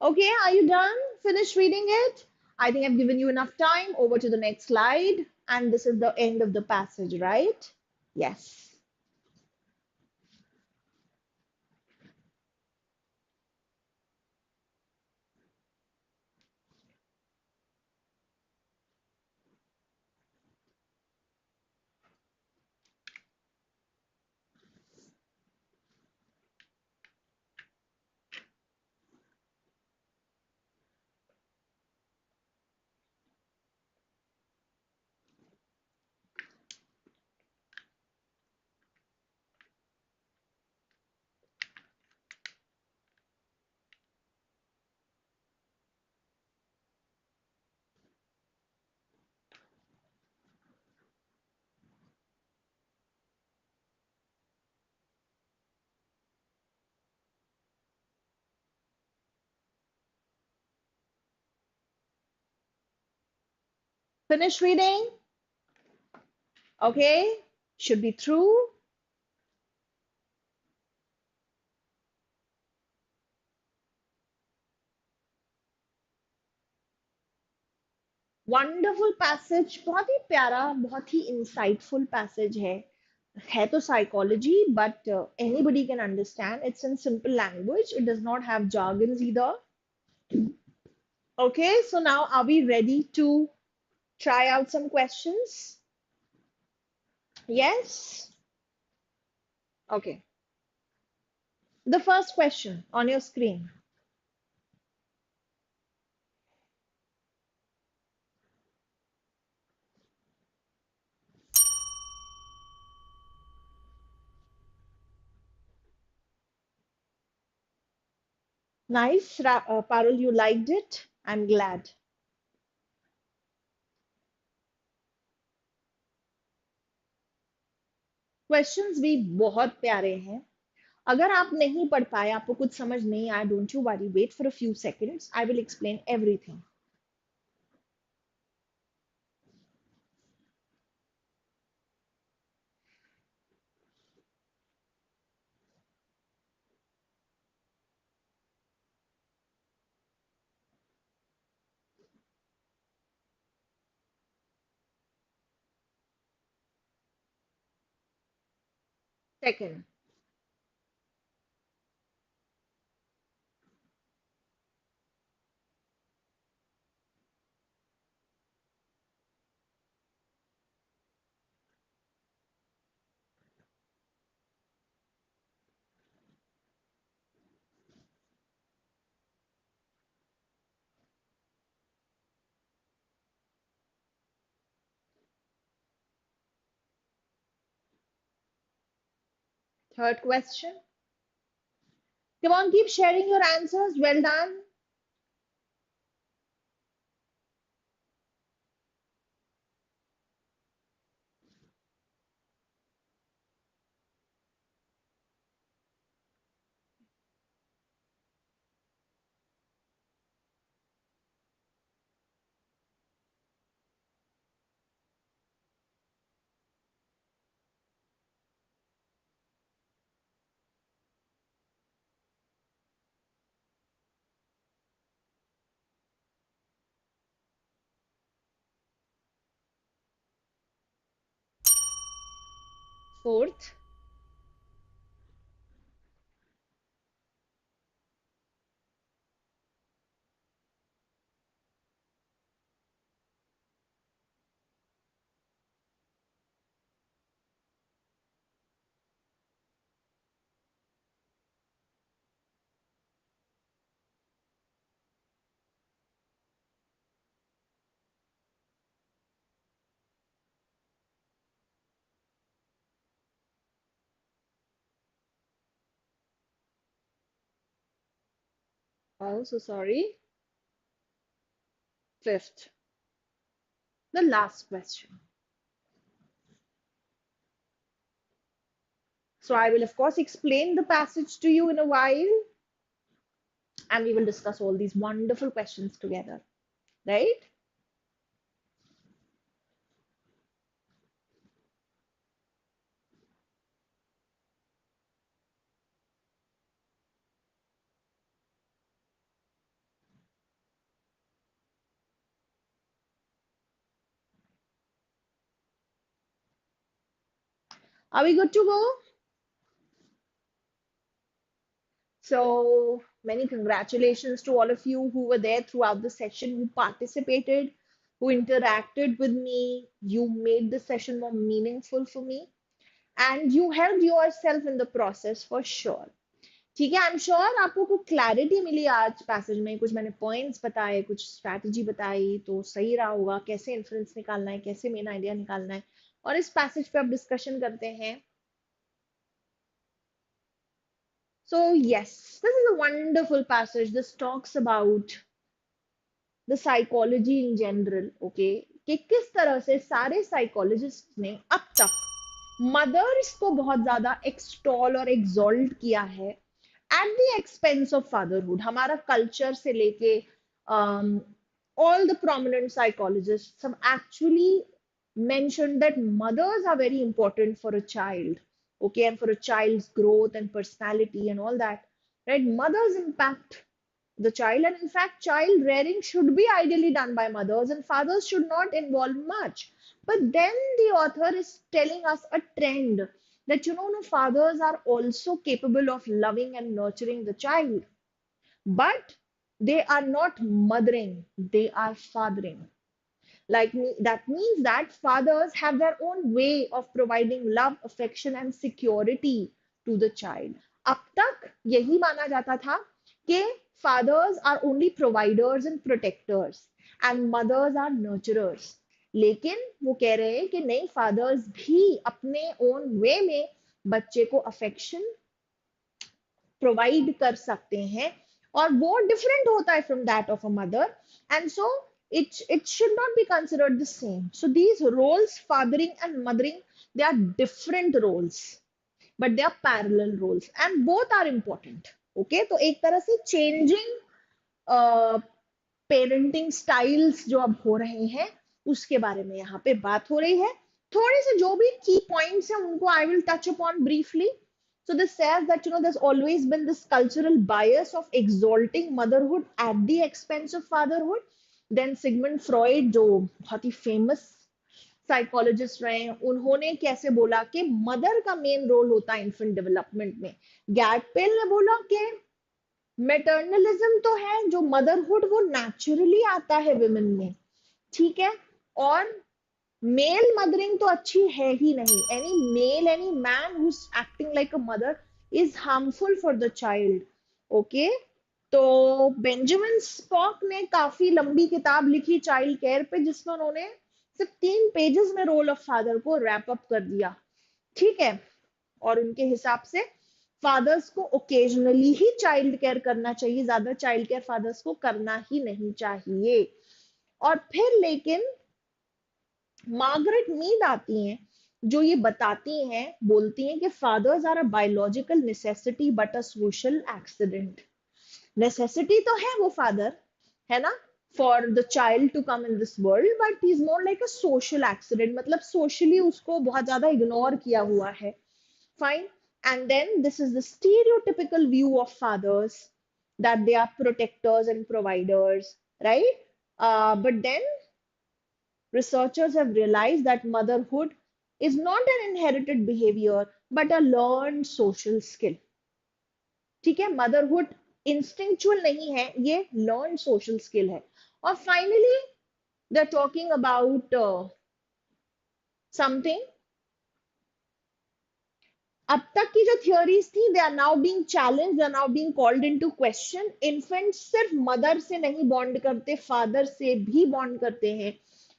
Okay, are you done? Finish reading it? I think I've given you enough time. Over to the next slide. And this is the end of the passage, right? Yes. Finish reading. Okay. Should be through. Wonderful passage, बहुत ही प्यारा, बहुत ही insightful passage है तो psychology, but anybody can understand. It's in simple language. It does not have jargons either. Okay, so now are we ready to try out some questions? Yes? Okay. The first question on your screen. Nice, Parul, you liked it. I'm glad. Questions भी बहुत प्यारे हैं. अगर आप नहीं पढ़ पाए, आपको कुछ समझ नहीं आया, don't you worry, wait for a few seconds, I will explain everything. Second. Third question. Come on, keep sharing your answers. Well done. Fourth. Oh, so sorry. Fifth. The last question. So I will, of course, explain the passage to you in a while, and we will discuss all these wonderful questions together. Right? Are we good to go? So many congratulations to all of you who were there throughout the session, who participated, who interacted with me. You made the session more meaningful for me, and you helped yourself in the process for sure. ठीक है, I am sure आपको कुछ clarity मिली आज passage में, कुछ मैंने points बताए, कुछ स्ट्रैटेजी बताई, तो सही रहा होगा कैसे इन्फ्लुएंस निकालना है, कैसे मेन आइडिया निकालना है, और इस पैसेज पे अब डिस्कशन करते हैं. So yes, this is a wonderful passage. This talks about the psychology in general, okay? कि किस तरह से सारे साइकोलॉजिस्ट ने अब तक मदर्स को बहुत ज्यादा एक्सटॉल और एक्सॉल्ट किया है at the expense of fatherhood. हमारा कल्चर से लेके all the prominent psychologists have actually mentioned that mothers are very important for a child, okay, and for a child's growth and personality and all that, right? Mothers impact the child, and in fact, child rearing should be ideally done by mothers, and fathers should not involve much. But then the author is telling us a trend that, no, fathers are also capable of loving and nurturing the child, but they are not mothering, they are fathering. That means that fathers have their own way of providing love, affection, and security to the child. अब तक यही माना जाता था कि fathers are only providers and protectors and mothers are nurturers. लेकिन वो कह रहे हैं कि नहीं, fathers भी अपने own way में बच्चे को affection प्रोवाइड कर सकते हैं, और वो डिफरेंट होता है from that of a mother, and so it should not be considered the same. So these roles, fathering and mothering, they are different roles, but they are parallel roles and both are important. Okay, तो एक तरह से changing parenting styles जो अब हो रहे हैं उसके बारे में यहाँ पे बात हो रही है. थोड़े से जो भी की पॉइंट्स हैं उनको I will touch upon briefly. So this says that, there's always been this cultural bias of exalting motherhood at the expense of fatherhood. Then Sigmund Freud, जो बहुत ही फेमस साइकोलॉजिस्ट रहे हैं, उन्होंने कैसे बोला कि मदर का मेन रोल होता है इन्फेंट डेवलपमेंट में. गैटपेल ने बोला कि मेटर्नलिज्म तो है, जो मदरहुड वो नेचुरली आता है विमेन में, ठीक है, और मेल मदरिंग तो अच्छी है ही नहीं. Any male, any man who is acting like a mother is harmful for the child. Okay, तो बेंजामिन स्पॉक ने काफी लंबी किताब लिखी चाइल्ड केयर पे, जिसमें उन्होंने सिर्फ 3 पेजेस में रोल ऑफ फादर को रैप अप कर दिया, ठीक है. और उनके हिसाब से फादर्स को ओकेजनली ही चाइल्ड केयर करना चाहिए, ज्यादा चाइल्ड केयर फादर्स को करना ही नहीं चाहिए. और फिर लेकिन मार्गरेट मीड आती हैं, जो ये बताती हैं, बोलती हैं कि fathers are a biological necessity but a social accident. Necessity तो है वो फादर, है ना, for the child to come in this world, but he is more like a social accident, मतलब सोशली उसको बहुत ज्यादा इग्नोर किया हुआ है. Fine. And then this is the stereotypical view of fathers, that they are protectors and providers, right? But then researchers have realized that motherhood is not an inherited behavior but a learned social skill. ठीक है, motherhood instinctual नहीं है, ये learned social skill है. और finally they're talking about something. अब तक की जो थियोरीज थी, they are now being challenged, they are now being called into question. Infant सिर्फ मदर से नहीं बॉन्ड करते, फादर से भी बॉन्ड करते हैं,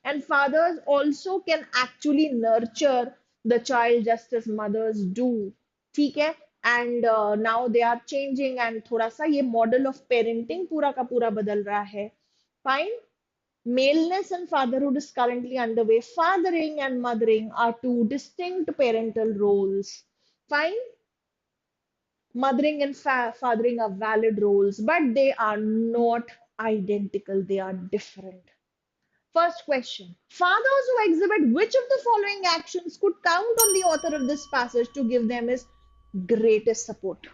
and fathers also can actually nurture the child just as mothers do, ठीक है. And now they are changing, and थोड़ा सा ये मॉडल ऑफ पेरेंटिंग पूरा का पूरा बदल रहा है. Fine. Maleness and fatherhood is currently underway. Fathering and mothering are two distinct parental roles. Fine. Mothering and fathering are valid roles, but they are not identical. They are different. First question. Fathers who exhibit which of the following actions could count on the author of this passage to give them his greatest support?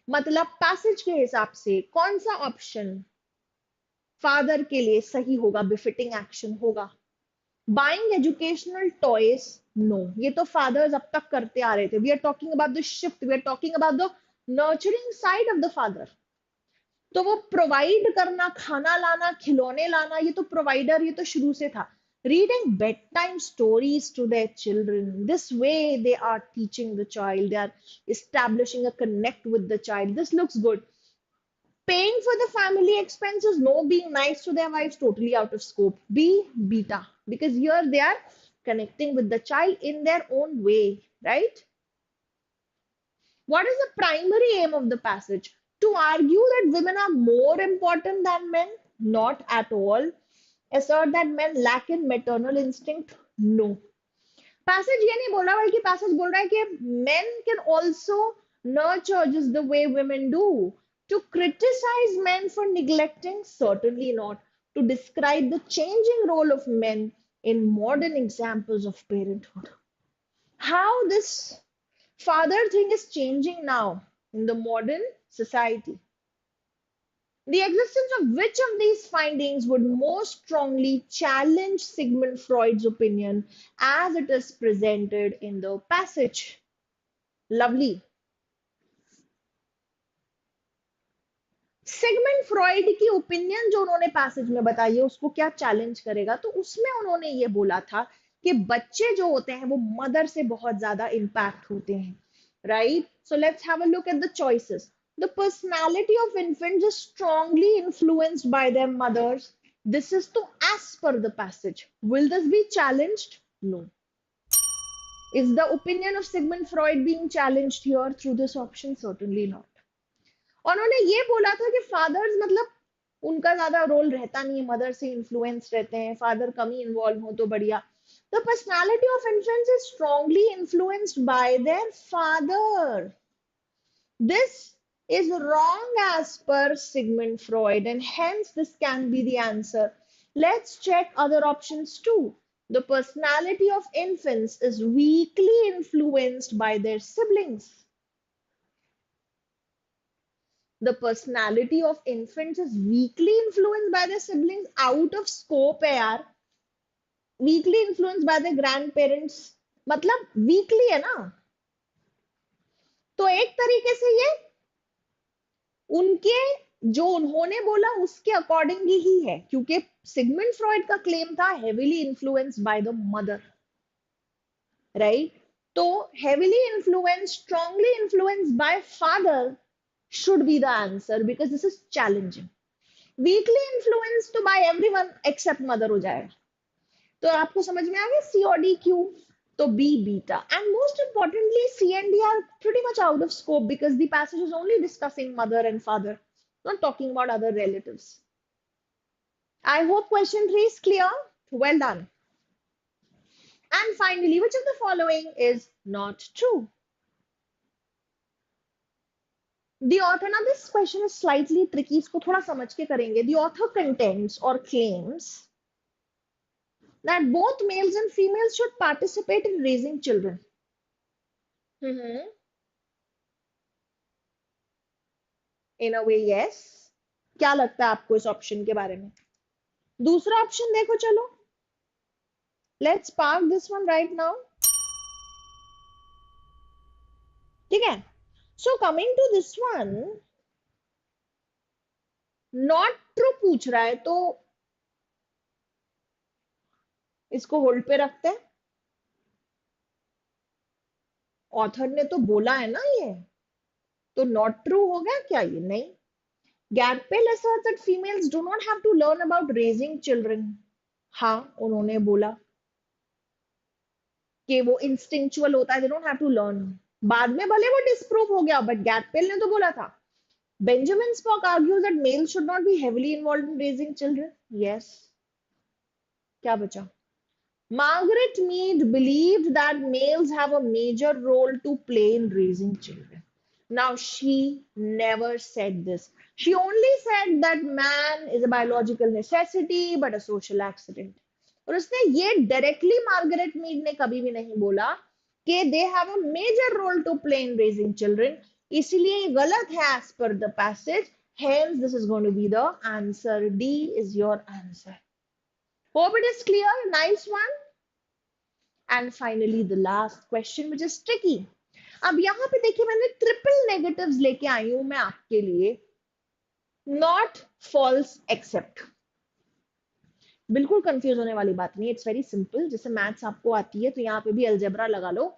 मतलब passage के हिसाब से कौन सा option father के लिए सही होगा, बिफिटिंग एक्शन होगा? बाइंग एजुकेशनल टॉयज, नो, ये तो फादर्स अब तक करते आ रहे थे. We are talking about the shift, we are talking about the nurturing side of the father. तो वो प्रोवाइड करना, खाना लाना, खिलौने लाना, ये तो प्रोवाइडर, ये तो शुरू से था. Reading bedtime stories to their children, this way they are teaching the child, they are establishing a connect with the child. This looks good. Paying for the family expenses, no, being nice to their wives, totally out of scope. B, beta, because here they are connecting with the child in their own way, right? What is the primary aim of the passage? To argue that women are more important than men? Not at all. Assert that men lack in maternal instinct? No. Passage ये नहीं बोल रहा, बल्कि passage बोल रहा है कि men can also nurture just the way women do. To criticize men for neglecting? Certainly not. To describe the changing role of men in modern examples of parenthood. How this father thing is changing now in the modern society. The existence of which of these findings would most strongly challenge Sigmund Freud's opinion as it is presented in the passage? Lovely. Sigmund Freud की opinion जो उन्होंने passage में बताई है उसको क्या challenge करेगा, तो उसमें उन्होंने ये बोला था कि बच्चे जो होते हैं वो मदर से बहुत ज्यादा इम्पैक्ट होते हैं, right? So let's have a look at the choices. The personality of infants is strongly influenced by their mothers. This is to as per the passage. Will this be challenged? No. Is the opinion of Sigmund Freud being challenged here through this option? Certainly not. और उन्होंने ये बोला था कि fathers मतलब उनका ज्यादा role रहता नहीं है, मदर से इन्फ्लुएंस रहते हैं, फादर कम ही इन्वॉल्व हो तो बढ़िया. The personality of influence is strongly influenced bye their father. This is wrong as per Sigmund Freud, and hence this can be the answer. Let's check other options too. The personality of infants is weakly influenced by their siblings. The personality of infants is weakly influenced by their siblings. Out of scope है यार. Weakly influenced by their grandparents मतलब weakly है ना, तो एक तरीके से ये उनके जो उन्होंने बोला उसके अकॉर्डिंग ही है, क्योंकि सिगमंड फ्रॉइड का क्लेम था heavily influenced by the mother, right? तो heavily influenced, strongly influenced by father should be the answer because this is challenging. Weakly influenced तो by everyone except mother हो जाएगा. तो आपको समझ में आ गया C और D क्यों? तो B beta. And most importantly, C and D are pretty much out of scope because the passage is only discussing mother and father, not talking about other relatives. I hope question 3 is clear. Well done. And finally, which of the following is not true? The author, now this question is slightly tricky, इसको थोड़ा समझ के करेंगे. The author contends or claims that both males and females should participate in raising children. Mm-hmm. In a way, yes. क्या लगता है आपको इस ऑप्शन के बारे में? दूसरा ऑप्शन देखो चलो. Let's park this one right now. ठीक है? So coming to this one, not true पूछ रहा है, तो इसको होल्ड पे रखते हैं. ऑथर ने तो बोला है ना ये, तो नॉट ट्रू हो गया क्या ये? नहीं. Gatpel asserts that females do not have to learn about raising children. हाँ, उन्होंने बोला कि वो इंस्टिंक्चुअल होता है, they don't have to learn. बाद में भले वो डिस्प्रूव हो गया, बट गैटपेल ने तो बोला था. Benjamin Spock argues that males should not be heavily involved in raising children. Yes. क्या बचा? Margaret Mead believed that males have a major role to play in raising children. Now, she never said this. She only said that man is a biological necessity but a social accident. और उसने ये directly Margaret Mead ने कभी भी नहीं बोला कि they have a major role to play in raising children. इसलिए ये गलत है as per the passage. Hence, this is going to be the answer. D is your answer. Hope it is clear. Nice one. And finally, the last question, which is tricky. अब यहां पे देखिए मैंने triple negatives लेके आई हूं मैं आपके लिए. Not false except. बिल्कुल कंफ्यूज होने वाली बात नहीं. It's very simple. जैसे मैथ्स आपको आती है तो यहाँ पे भी अलजेब्रा लगा लो.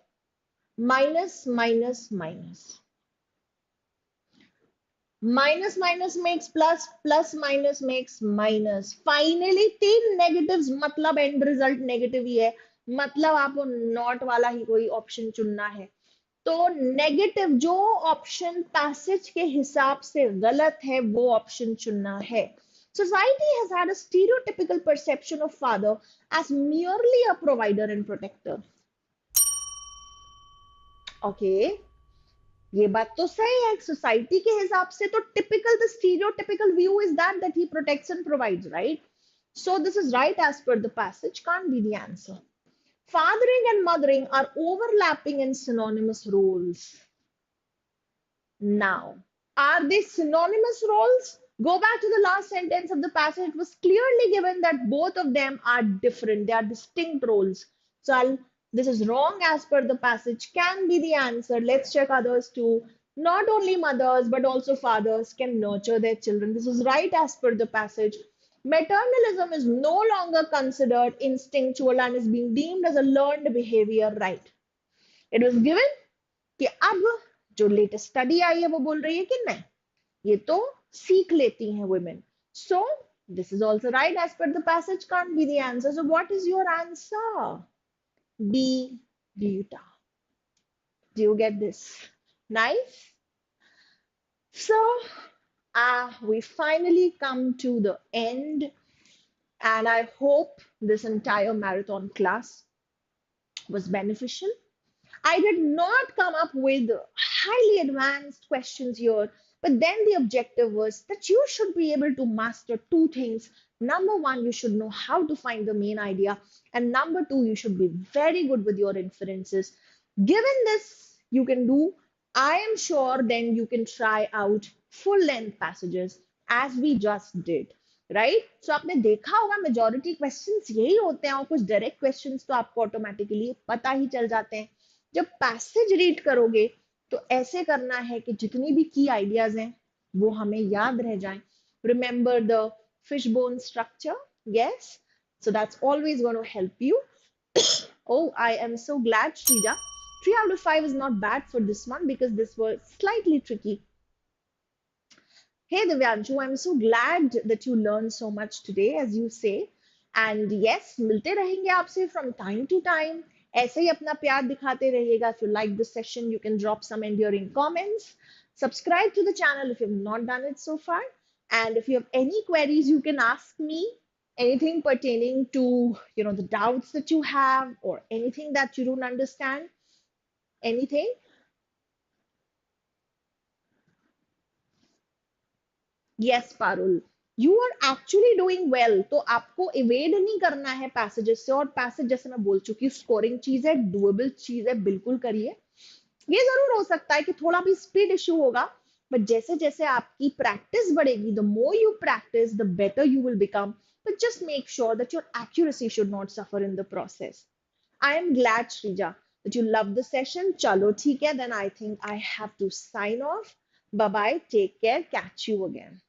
Minus minus minus, minus minus makes plus, plus minus makes minus. Finally 3 negatives मतलब एंड रिजल्ट नेगेटिव ही है. मतलब आपको नॉट वाला ही कोई ऑप्शन चुनना है. तो नेगेटिव जो ऑप्शन पैसेज के हिसाब से गलत है वो ऑप्शन चुनना है. Society has had a stereotypical perception of father as merely a provider and protector. Okay. ये बात तो सही है, सोसाइटी के हिसाब से तो typical the stereotypical view is that he protects and provides, right? So this is right as per the passage, can't be the answer. Fathering and mothering are overlapping and synonymous roles. Now, are they synonymous roles? Go back to the last sentence of the passage. It was clearly given that both of them are different, they are distinct roles. So, this is wrong as per the passage, can be the answer. Let's check others too. Not only mothers but also fathers can nurture their children. This is right as per the passage. Maternalism is no longer considered instinctual and is being deemed as a learned behavior, right? It was given कि अब जो latest study आई है वो बोल रही है कि नहीं, ये तो सीख लेती हैं women. So this is also right as per the passage, can't be the answer. So what is your answer? B, Buta. Do you get this? Nice. So we finally come to the end, and I hope this entire marathon class was beneficial. I did not come up with highly advanced questions here, but then the objective was that you should be able to master two things. Number one, you should know how to find the main idea, and number two, you should be very good with your inferences. Given this, you can do, I am sure then you can try out full length passages as we just did. Right so आपने देखा होगा majority questions यही होते हैं, और कुछ direct questions तो आपको ऑटोमेटिकली पता ही चल जाते हैं. जब पैसेज रीड करोगे तो ऐसे करना है कि जितनी भी की आइडियाज हैं वो हमें याद रह जाएं. Remember the fish bone structure. Yes, so that's always going to help you. Oh, I am so glad, Shrija. 3 out of 5 is not bad for this one because this was slightly tricky. Hey Divyanshu, I'm so glad that you learned so much today, as you say. And yes, मिलते रहेंगे आपसे from time to time. ऐसे ही अपना प्यार दिखाते रहिएगा. If you like this session, you can drop some enduring comments. Subscribe to the channel if you have not done it so far. And if you have any queries, you can ask me anything pertaining to, the doubts that you have or anything that you don't understand. Anything. Yes Parul, you are actually doing well. तो आपको evade नहीं करना है passages से, और passage जैसे मैं बोल चुकी हूँ स्कोरिंग चीज है, डुएबल चीज है, बिल्कुल करिए. ये जरूर हो सकता है कि थोड़ा भी स्पीड इशू होगा, बट जैसे जैसे आपकी प्रैक्टिस बढ़ेगी, the more you practice the better you will become. But just make sure that your accuracy should not suffer in the process. I am glad Shreeja that you love the session. Chalo, theek hai, then I think I have to sign off. Bye bye. Take care. Catch you again.